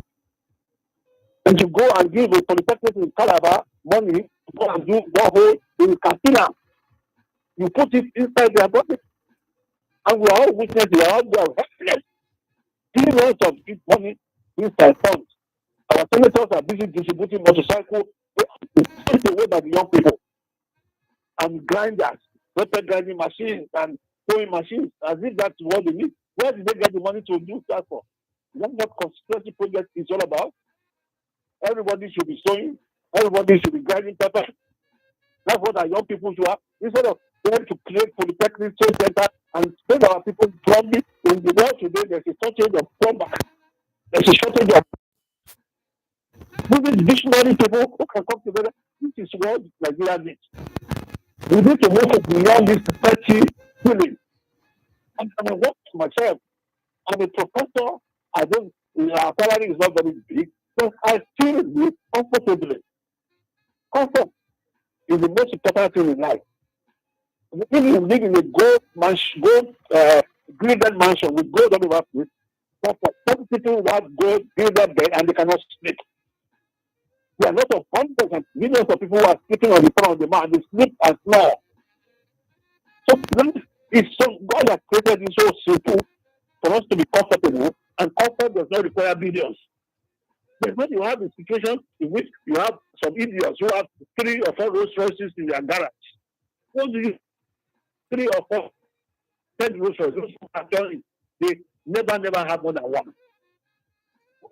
And you go and give a polytechnic in Calabar money to go and do borehole in Katina. You put it inside their budget. And we are all witnesses, we are all helpless. Billions of money inside funds. Our senators are busy distributing motorcycles away by the young people. And grinders, paper grinding machines and sewing machines, as if that's what they need. Where did they get the money to do that for? Is that what constituency project is all about? Everybody should be sewing. Everybody should be grinding paper. That's what our young people should have. Instead of going to create polytechnic trade center and spend our people plumbing in the world today, there's a shortage of plumber. There's a shortage of these visionary people who can come together. This is what Nigeria needs. We need to move beyond this petty feeling. And I work for myself. I'm a professor. Our salary is not very big, but I feel live comfortably. Comfort is the most important thing in life. If you live in a graded mansion with gold all over place, some people who have gold graded bed and they cannot sleep. There are a lot of hundreds and millions of people who are sleeping on the front of the man. They sleep and snore. So it's so God has created it so simple for us to be comfortable, and comfort does not require billions. But when you have a situation in which you have some idiots who have 3 or 4 Rolls Royces in their garage, what do you 3 or 4 10 Rolls Royces? They never have more than one.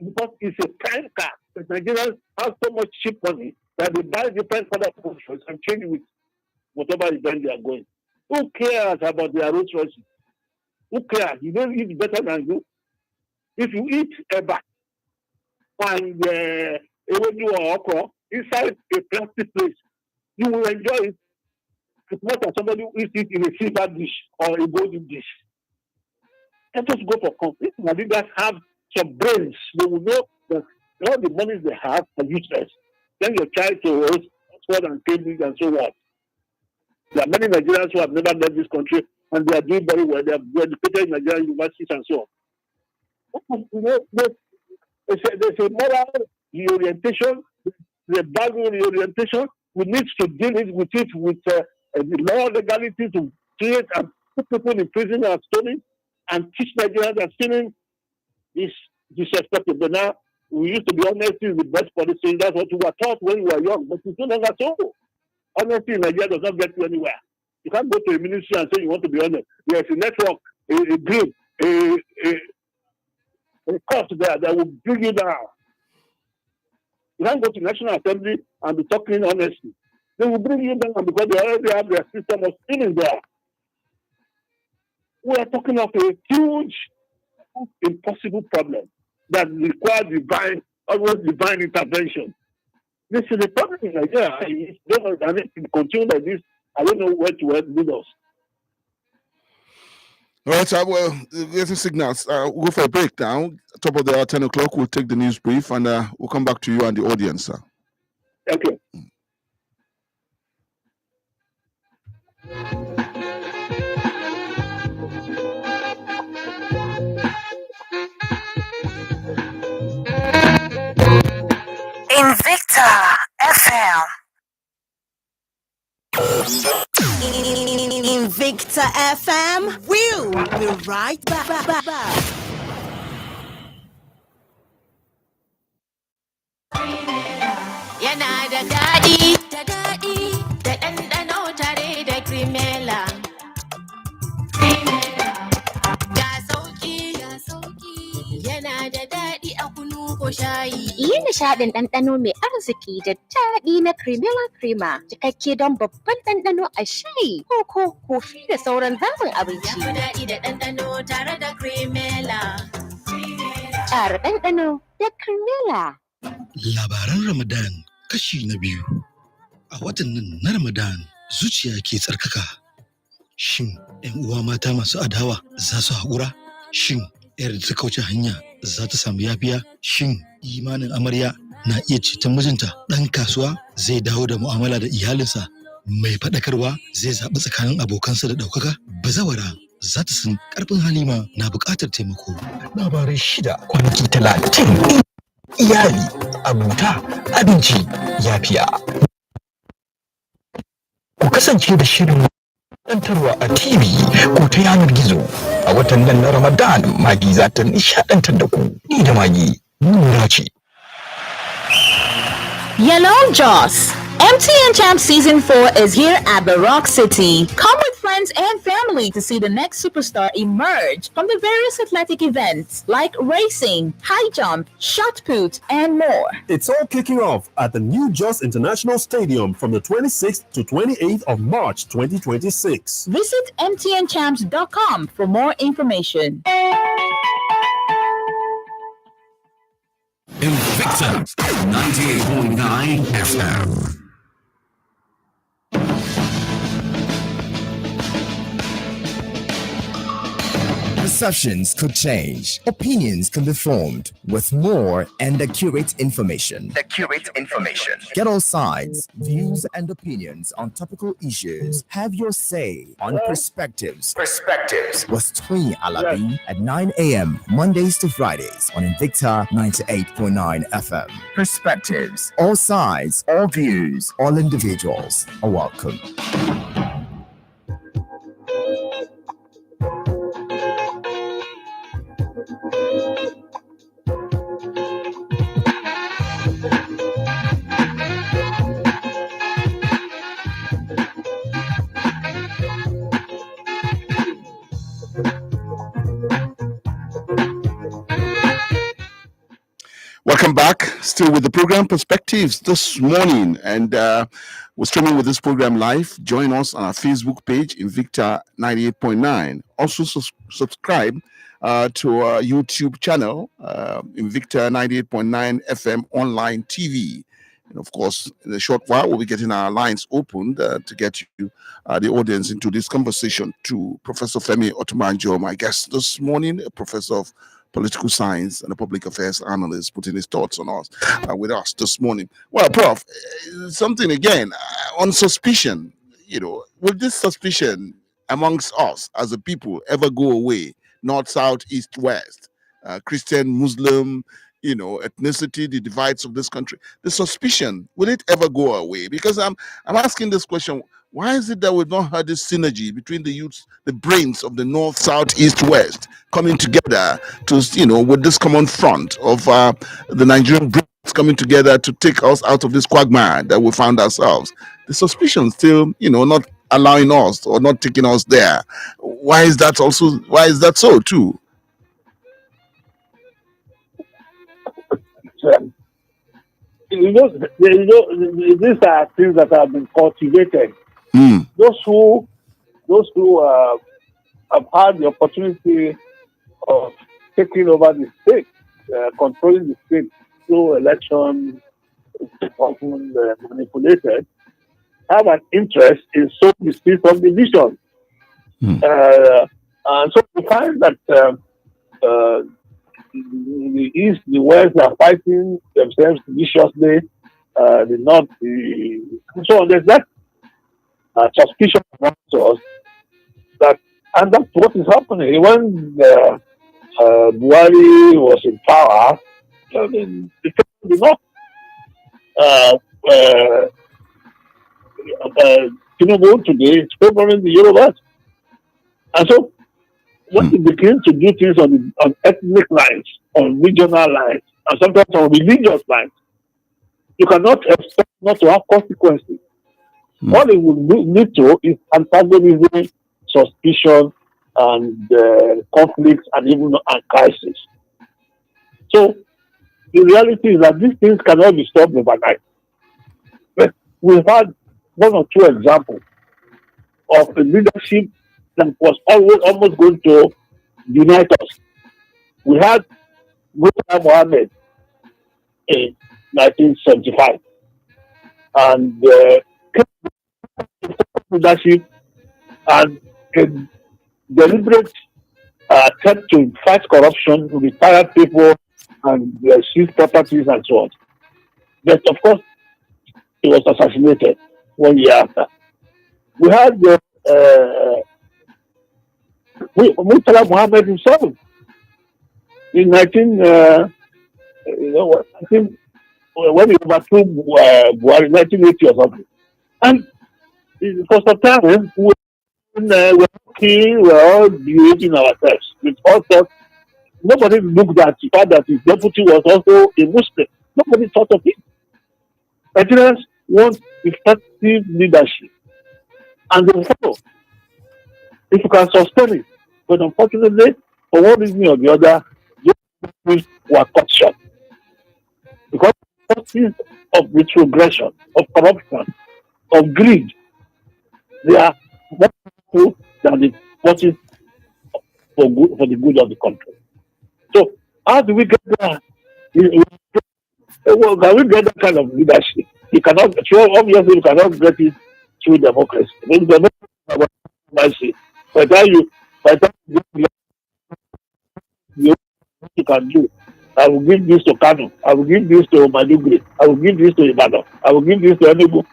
Because it's a prime car. The Nigerians have so much cheap money that they buy different color Rolls Royces and change with whatever event they are going. Who cares about their Rolls Royces? Who cares? You don't eat better than you. If you eat eba and ewedu or okra inside a plastic plate, you will enjoy it as much as somebody who eats it in a silver dish or a golden dish. Let us go for conflict. Nigerians have some brains. They will know that all the monies they have are useless. Then your child to Oxford and Cambridge and so on. There are many Nigerians who have never left this country and they are doing very well. They are educated in Nigerian universities and so on. There's a moral reorientation, the value reorientation. We need to deal with it with the law legality to create and put people in prison and stoning and teach Nigerians that stealing is disrespectful. But now we used to be honesty is the best policy. That's what we were taught when we were young, but it's no longer so. Honesty in Nigeria does not get you anywhere. You can't go to a ministry and say you want to be honest. There's a network, a group, a cost there that will bring you down. You can't go to National Assembly and be talking honestly. They will bring you down because they already have their system of stealing there. We are talking of a huge, impossible problem that requires almost divine intervention. This is a problem in Nigeria. If they continue like this, I don't know where to lead us. All right, well, getting signals. We'll go for a break now. Top of the hour, 10 o'clock, we'll take the news brief and we'll come back to you and the audience, sir. Okay. Invicta FM. Invicta FM. We'll be right back. Yana da daɗi, da ɗanɗano tare da Crimella. Ga sauƙi, yana da daɗi a kunu ko shayi. Yi nishaɗin ɗanɗano mai arziki da daɗi na Crimella Crema, cikakke don babban ɗanɗano a shayi, koko, kofi da sauran zaɓin abinci. Ya fi daɗi da ɗanɗano tare da Crimella. Ƙara ɗanɗano da Crimella. Labaran Ramadan Kashi na biyu. A watan nan na Ramadan, zuciya ke tsarkaka. Shin 'yan uwa mata masu adawa za su haƙura? Shin 'yar da ta kauce hanya za ta samu yafiya? Shin imanin amarya na iya ceton mijinta? Ɗan kasuwa zai dawo da mu'amala da iyalinsa? Mai faɗakarwa zai zaɓi tsakanin abokansa da ɗaukaka? Bazawara za ta san ƙarfin halima na buƙatar taimako. Labarai 6 kwanaki 30. Iyali, abuta, abinci, yafiya. Ku kasance da shirin nishaɗantarwa a TV ko ta yanar gizo. A watan nan na Ramadan, Magi za ta nishaɗantar da ku. Ni da Magi, mun ce. Yellow Joss. MTN Champ Season 4 is here at the Rock City. Come with friends and family to see the next superstar emerge from the various athletic events like racing, high jump, shot put, and more. It's all kicking off at the new Jos International Stadium from the 26th to 28th of March 2026. Visit mtnchamps.com for more information. Invicta 98.9 FM. Perceptions could change. Opinions can be formed with more and accurate information. Get all sides, views, and opinions on topical issues. Have your say on Perspectives. With Toyin Alabi at 9 a.m. Mondays to Fridays on Invicta 98.9 FM. Perspectives. All sides, all views, all individuals are welcome. Welcome back. Still with the program Perspectives this morning, and we're streaming with this program live. Join us on our Facebook page, Invicta 98.9. Also subscribe to our YouTube channel, Invicta 98.9 FM online TV. And of course, in a short while, we'll be getting our lines opened to get you, the audience, into this conversation to Professor FEMI OTUBANJO, my guest this morning, a professor of political science and a public affairs analyst, putting his thoughts on us with us this morning. Well, Prof, something again on suspicion. Will this suspicion amongst us as a people ever go away? North, south, east, west, Christian, Muslim, ethnicity, the divides of this country. The suspicion, will it ever go away? Because I'm asking this question. Why is it that we've not had this synergy between the youths, the brains of the north, south, east, west, coming together to, with this common front of the Nigerian brains coming together to take us out of this quagmire that we found ourselves? The suspicion still, not allowing us or not taking us there. Why is that so too? These are things that have been cultivated. Those who have had the opportunity of taking over the state, controlling the state through election, often manipulated, have an interest in sowing the seeds of division. And so we find that the East, the West are fighting themselves viciously, the North, so there's that suspicion around us and that's what is happening. When Buhari was in power, the North, Tinubu today is programming the Yorubas. And so when you begin to do things on ethnic lines, on regional lines, and sometimes on religious lines, you cannot expect not to have consequences. All it will lead to is antagonism, suspicion, and conflicts, and even crisis. So the reality is that these things cannot be stopped overnight. But we've had one or two examples of a leadership that was almost going to unite us. We had Murtala Mohammed in 1975. and leadership and a deliberate attempt to fight corruption, retire people, and seize properties and so on. But of course, he was assassinated 1 year after. We had Murtala Muhammad himself in 19. I think when he overthrew Buhari in 1980 or something, and for some time we're all behaving ourselves. We all thought nobody looked at the fact that his deputy was also a Muslim. Nobody thought of it. Nigerians want effective leadership, and they will follow if you can sustain it. But unfortunately, for one reason or the other, those were cut short because the forces of retrogression, of corruption, of greed, they are more powerful than the forces for the good of the country. So how do we get there? Well, can we get that kind of leadership? You cannot, obviously, you cannot get it through democracy. Maybe democracy. By the time you can do, I will give this to Kano, I will give this to Madugri, I will give this to Ibadan, I will give this to Enugu.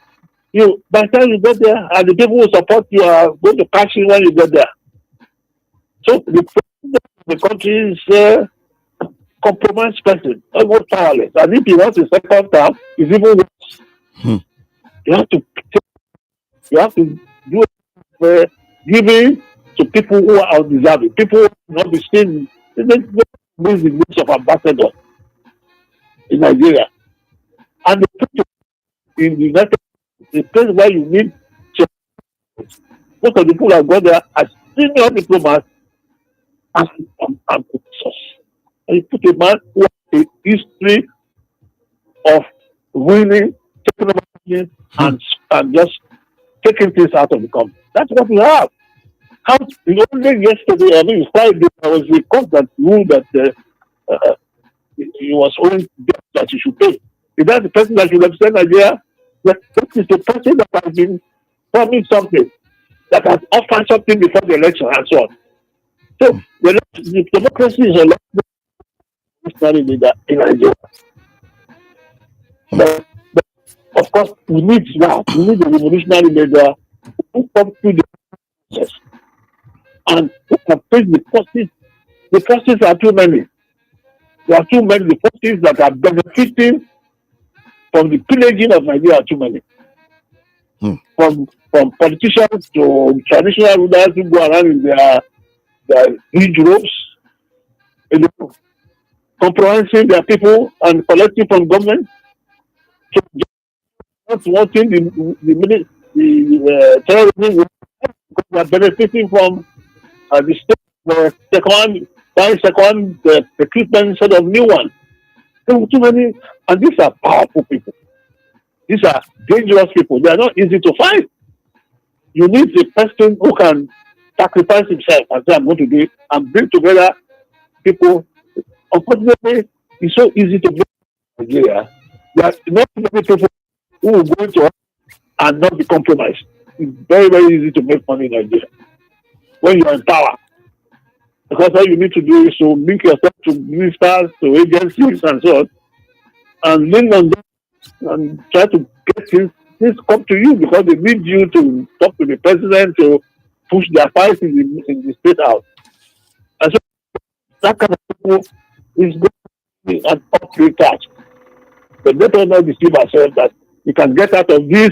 By the time you get there, and the people who support you are going to cash in when you get there. So the president of the country is compromised person, almost powerless. And if he wants a second term, it's even worse. You have to do it giving to people who are undeserving, people who will not be seen. This is the list of ambassadors in Nigeria. And the people in the United States, the place where you need to, most of the people that go there as senior diplomats and professors. And you put a man who has a history of winning, taking over things, and just taking things out of the country. That's what we have. How only yesterday, I mean Friday, there was a court that ruled that he was owing debt that he should pay. Is that the person that should represent Nigeria? That is the person that has been promised something, that has offered something before the election and so on. So the democracy is a lot more leader in Nigeria. But of course, we need a revolutionary leader who comes through the process and who can face the forces. The forces are too many. There are too many. The forces that are benefiting from the pillaging of Nigeria are too many. From politicians to traditional rulers who go around in their huge robes, compromising their people and collecting from government. So not wanting the terrorism, they are benefiting from the state second recruitment instead of new one. There are too many, and these are powerful people. These are dangerous people. They are not easy to fight. You need a person who can sacrifice himself and say, I'm going to do it, and bring together people. Unfortunately, it's so easy to get Nigeria. There are not many people who will go into and not be compromised. It's very, very easy to make money in Nigeria when you're in power. Because all you need to do is to link yourself to ministers, to agencies, and so on, and lean on them and try to get things come to you because they need you to talk to the president to push their files in the state out. And so that kind of people is going to be an uphill task. But let us not deceive ourselves that we can get out of this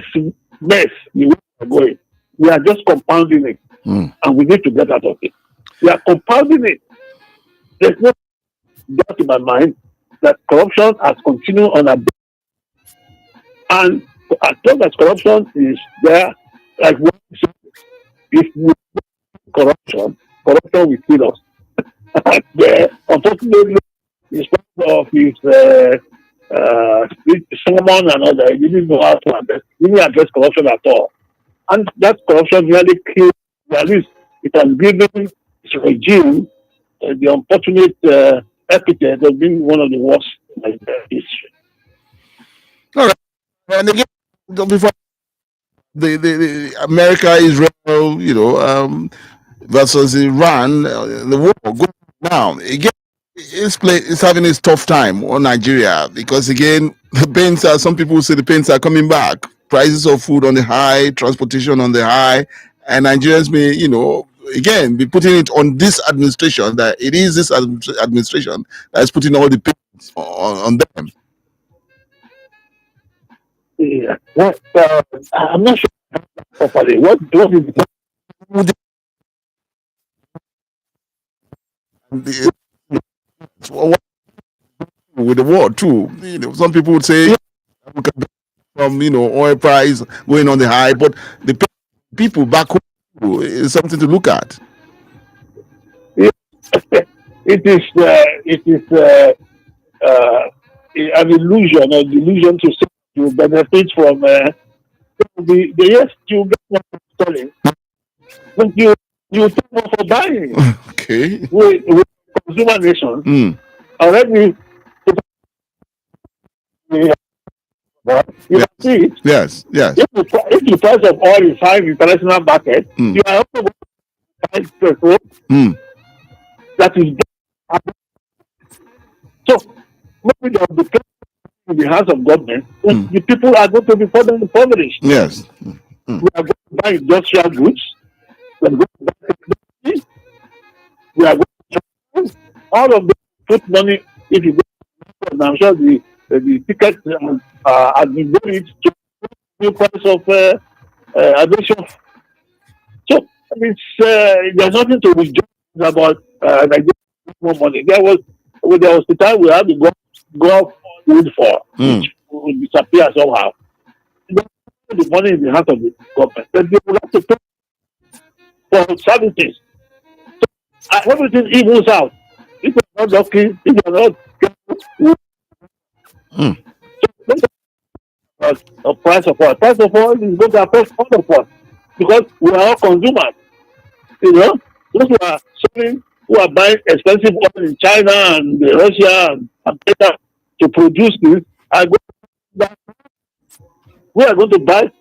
mess the way we're going. We are just compounding it, and we need to get out of it. We are compounding it. There's no doubt in my mind that corruption has continued on a and as long as corruption is there, like what we say, if we corruption will kill us. Unfortunately, in spite of his sermon and all that, he didn't know how to address. He didn't address corruption at all, and that corruption really killed. At least it has given this regime the unfortunate epithet of being one of the worst in history. All right. And again, before the America, Israel, versus Iran, the war going now again. It's having its tough time on Nigeria because again the pains are, some people say the pains are coming back. Prices of food on the high, transportation on the high, and Nigerians may again be putting it on this administration, that it is this administration that is putting all the pains on them. Yeah. What? I'm not sure properly. What is with the war too? Some people would say from oil price going on the high, but the people back home is something to look at. It is an illusion or delusion to say you benefit from the yes you get what I'm selling, but you pay more for buying. Okay. With consumer nation already. You can see it. Yes. If the price of oil is high in the international market, you are also going to buy petrol that is so maybe there will be in the hands of government. The people are going to be further impoverished. Yes. We are going to buy industrial goods. We are going to buy technology. We are going to all of them put money. If you go, and I'm sure the tickets have been going to new price of admission. So there's nothing to rejoice about Nigeria more money. There was the time we had to go food for, which would disappear somehow. The money in the hands of the government, then they will have to pay for services. So everything evens out. If you're not lucky, if you're not the price of oil. Price of oil is going to affect all of us because we are all consumers. Those who are selling, who are buying expensive oil in China and Russia and America to produce this, we are going to buy. We are going to price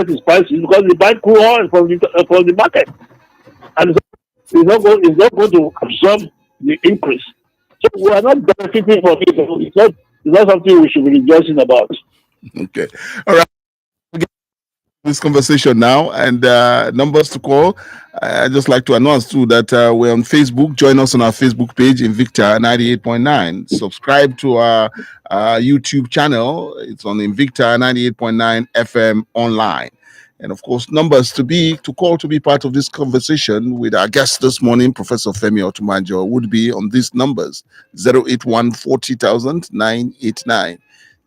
is prices because they buy crude oil from the market, and it's not going to absorb the increase. So we are not benefiting from it. It's not something we should be rejoicing about. Okay, all right. This conversation now and numbers to call. I'd just like to announce too that we're on Facebook. Join us on our Facebook page, Invicta 98.9. Subscribe to our YouTube channel. It's on Invicta 98.9 FM online. And of course, numbers to call to be part of this conversation with our guest this morning, Professor FEMI OTUBANJO, would be on these numbers: 081 40,000 989.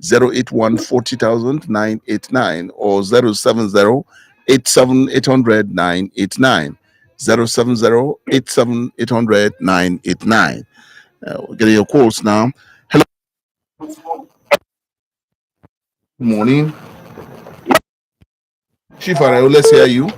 081 40,000 989 or 070 87 800 989. 070 87 800 989. We're getting your calls now. Hello. Good morning. Chief Areo, let's hear you.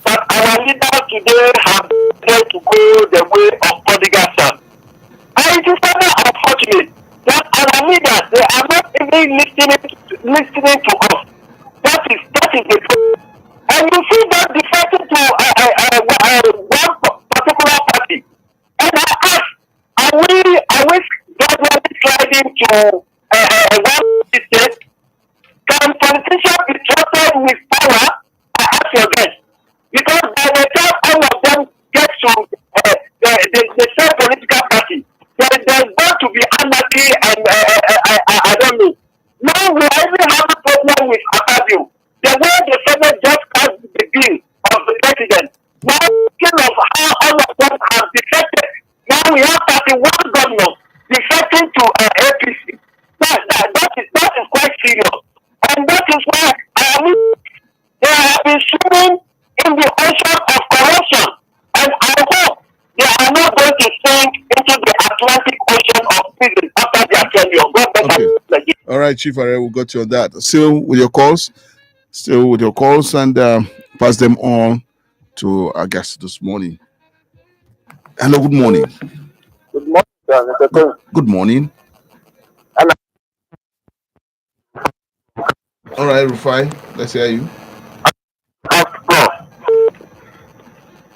Our leaders today have decided to go the way of prodigal son. And it is very unfortunate that our leaders, they are not even listening to us. That is the truth. And you see that defecting to one particular party. And I ask, are we gradually trying to one state. Can politicians be trusted with power? I ask your guess. Because by the time all of them get to the same political party, there's going to be anarchy and I don't know. Now we are even have a problem with Akabio. The way the Senate just passed the bill of the president. Now thinking of how all of them have defected. Now we have 31 governors defecting to APC. That is quite serious. And that is why they have been swimming in the ocean of corruption. And I hope they are not going to sink into the Atlantic Ocean of prison after their tenure. Okay. All right, Chief Are, we'll got you on that. Still with your calls, and pass them on to our guest this morning. Hello, good morning. Good morning, sir. Good morning. All right, Rufai, let's hear you.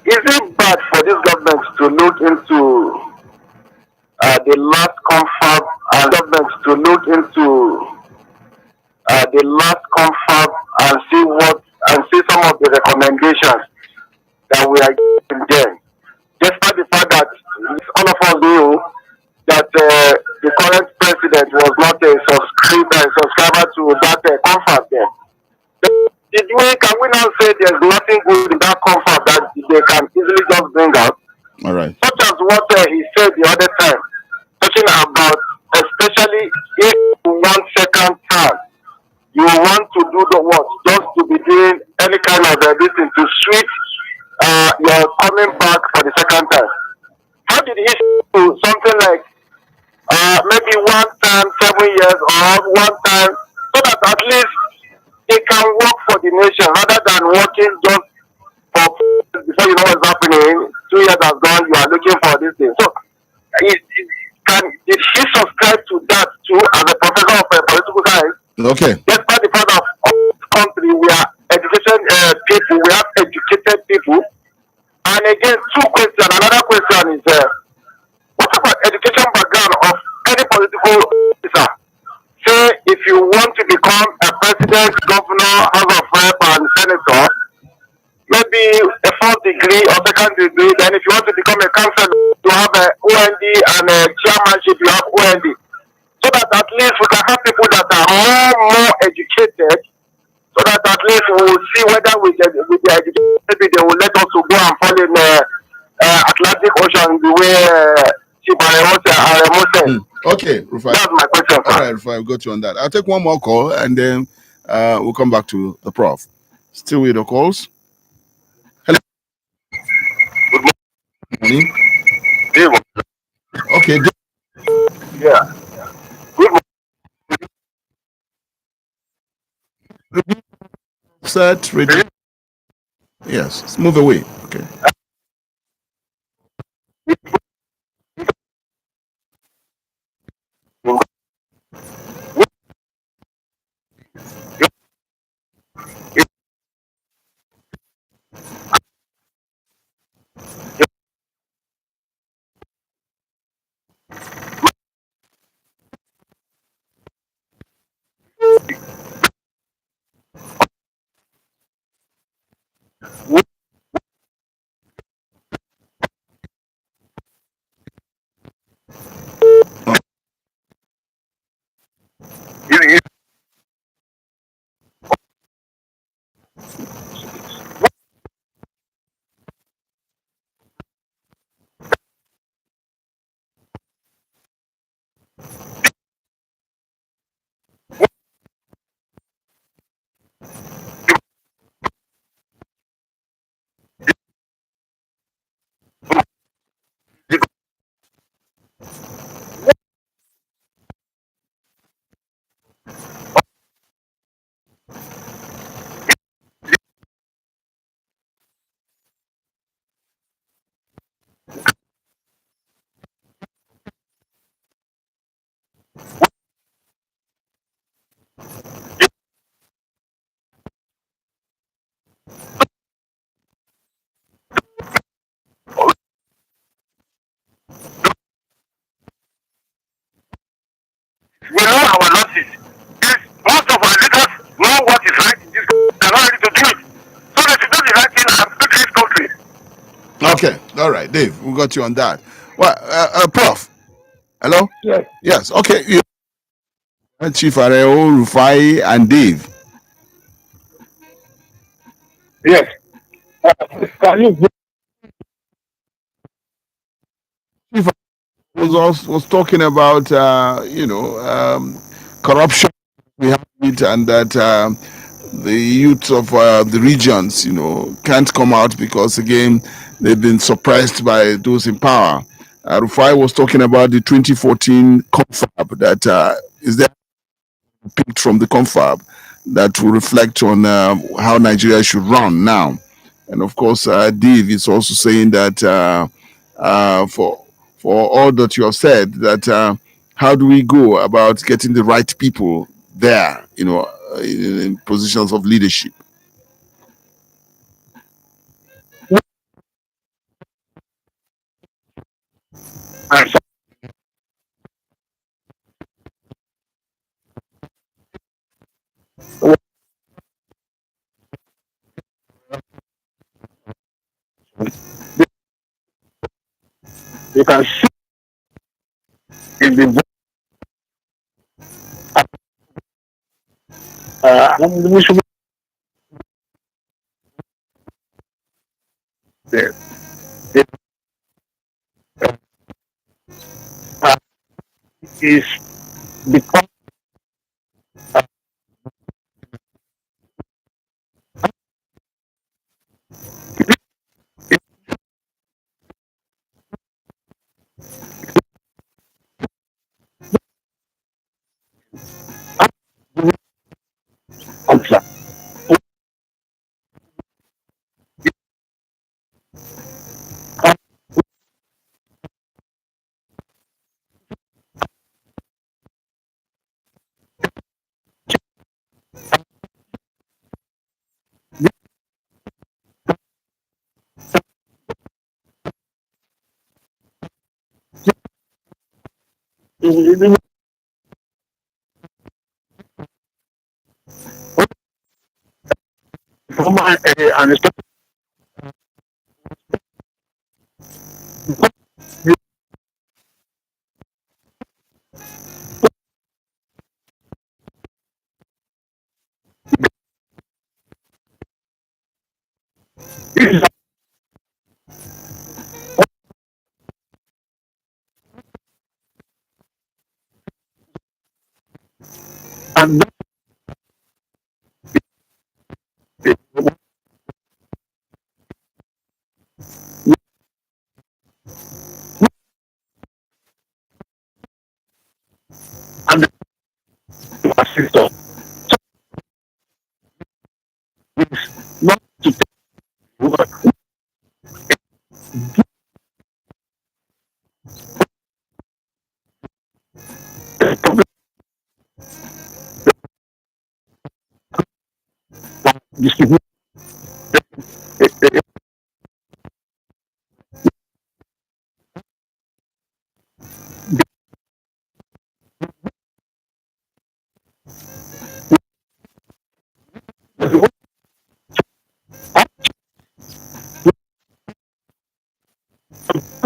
Is it bad for this government to look into the last confab and government to look into the last confab and see some of the recommendations that we are giving them? Despite the fact that all of us knew that the current president was not a subscriber to that confab there. Can we now say there's nothing good in that confab that they can easily just bring out? All right. Such as what he said the other time, talking about, especially if you want second term, you want to do the what? Just to be doing any kind of everything to switch your coming back for the second time. How did he do something like maybe 1 time, 7 years, or 1 time, so that at least they can work for the nation rather than working just for before you know what's happening. 2 years has gone, you are looking for this thing. So, did he subscribe to that too as a professor of political science? Okay. Despite the fact of this country, we are education people, we have educated people. And again, 2 questions. Another question is, what about education background of any political officer? Say, if you want to become a president, governor, house of rep, and senator, maybe a 4th degree or 2nd degree. Then, if you want to become a councillor, you have a OND, and a chairmanship, you have OND. So that at least we can have people that are more educated, so that at least we will see whether with the education, maybe they will let us to go and fall in the Atlantic Ocean the way Okay, Rufai. That's my question. All right, Rufai, we'll go to you on that. I'll take one more call and then we'll come back to the prof. Still with the calls. Hello. Good morning. Okay. Yeah. Good morning. Set, ready. Yes, move away. Okay. All right, Dave, we got you on that. Well, Prof. Hello. Yes. Yes. Okay. Chief Areo, Rufai, and Dave. Yes. Can you Chief was talking about corruption we have it, and that the youth of the regions can't come out because again they've been suppressed by those in power. Rufai was talking about the 2014 confab that is there picked from the confab that will reflect on how Nigeria should run now. And of course, Dave is also saying that for all that you have said, that how do we go about getting the right people there, in positions of leadership? You can see in the we should there. Is because and and and to assist us not to take over distribute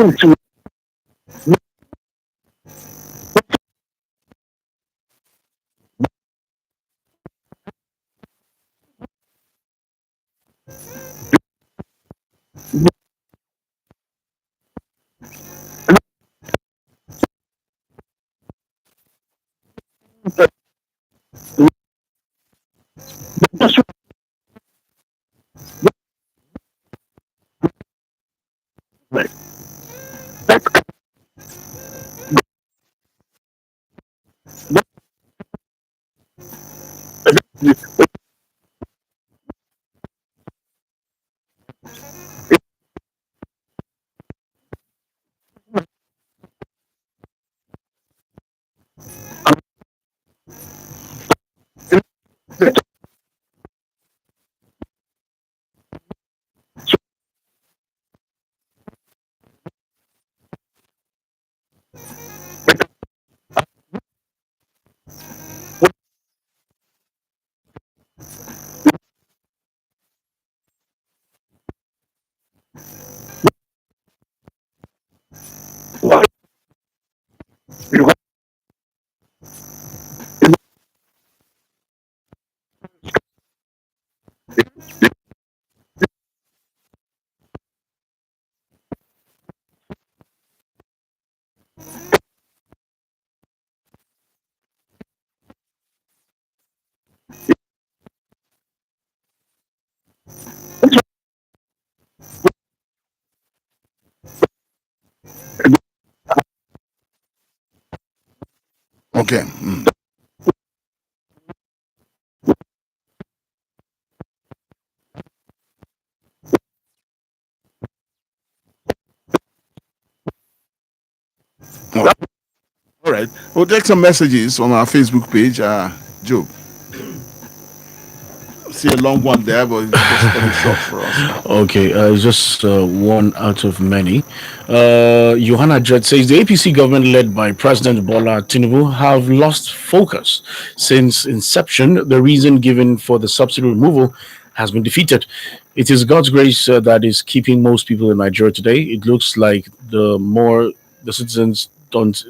to Okay. All right. We'll take some messages on our Facebook page. Job. See a long one there, but it's just very short for us. Okay, it's just one out of many. Johanna Judd says the APC government led by President Bola Tinubu have lost focus since inception. The reason given for the subsidy removal has been defeated. It is God's grace that is keeping most people in Nigeria today. It looks like the more the citizens don't.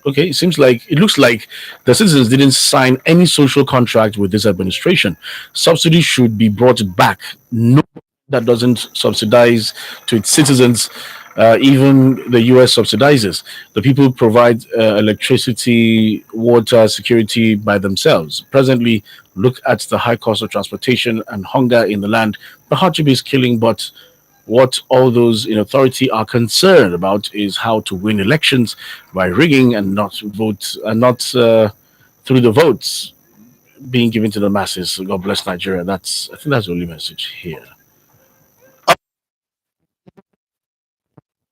Okay, it looks like the citizens didn't sign any social contract with this administration. Subsidy should be brought back. No, that doesn't subsidize to its citizens. Even the US subsidizes. The people provide electricity, water, security by themselves. Presently, look at the high cost of transportation and hunger in the land. The hardship is killing, but what all those in authority are concerned about is how to win elections by rigging and not vote, and not through the votes being given to the masses. God bless Nigeria. I think that's the only message here.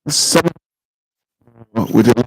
With the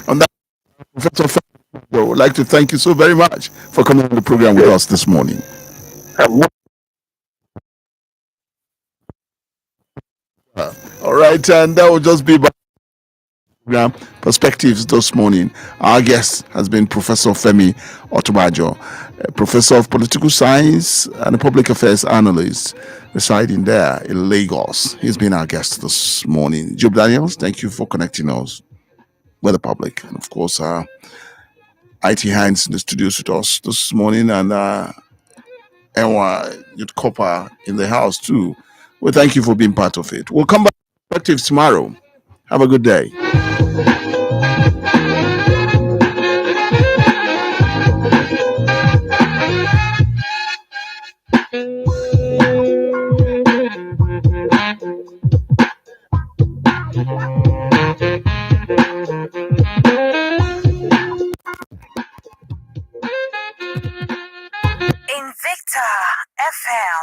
On that, Professor, I would like to thank you so very much for coming on the program with us this morning. All right, and that will just be program Perspectives this morning. Our guest has been Professor FEMI OTUBANJO, a professor of political science and a public affairs analyst residing there in Lagos. He's been our guest this morning. Job Daniels, thank you for connecting us with the public. And of course, IT Hands in the studios with us this morning, and Enwa Youth Copper in the house too. Well, thank you for being part of it. We'll come back perspectives tomorrow. Have a good day. Invicta FM.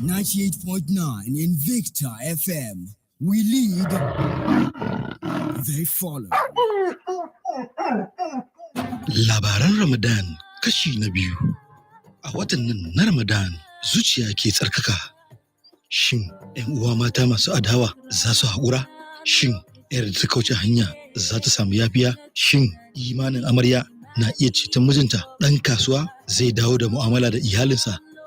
98.9 Invicta FM. We lead, they follow. Labaran Ramadan kashi na biyu. A watan nan na Ramadan zuciya ke tsarkaka. Shin ‘yan uwa mata masu adawa za su haƙura? Shin ‘yar da ta kauce hanya za ta samu yafiya? Shin imanin amarya na iya ceton mijinta? Ɗan kasuwa zai dawo da mu'amala da iyalinsa?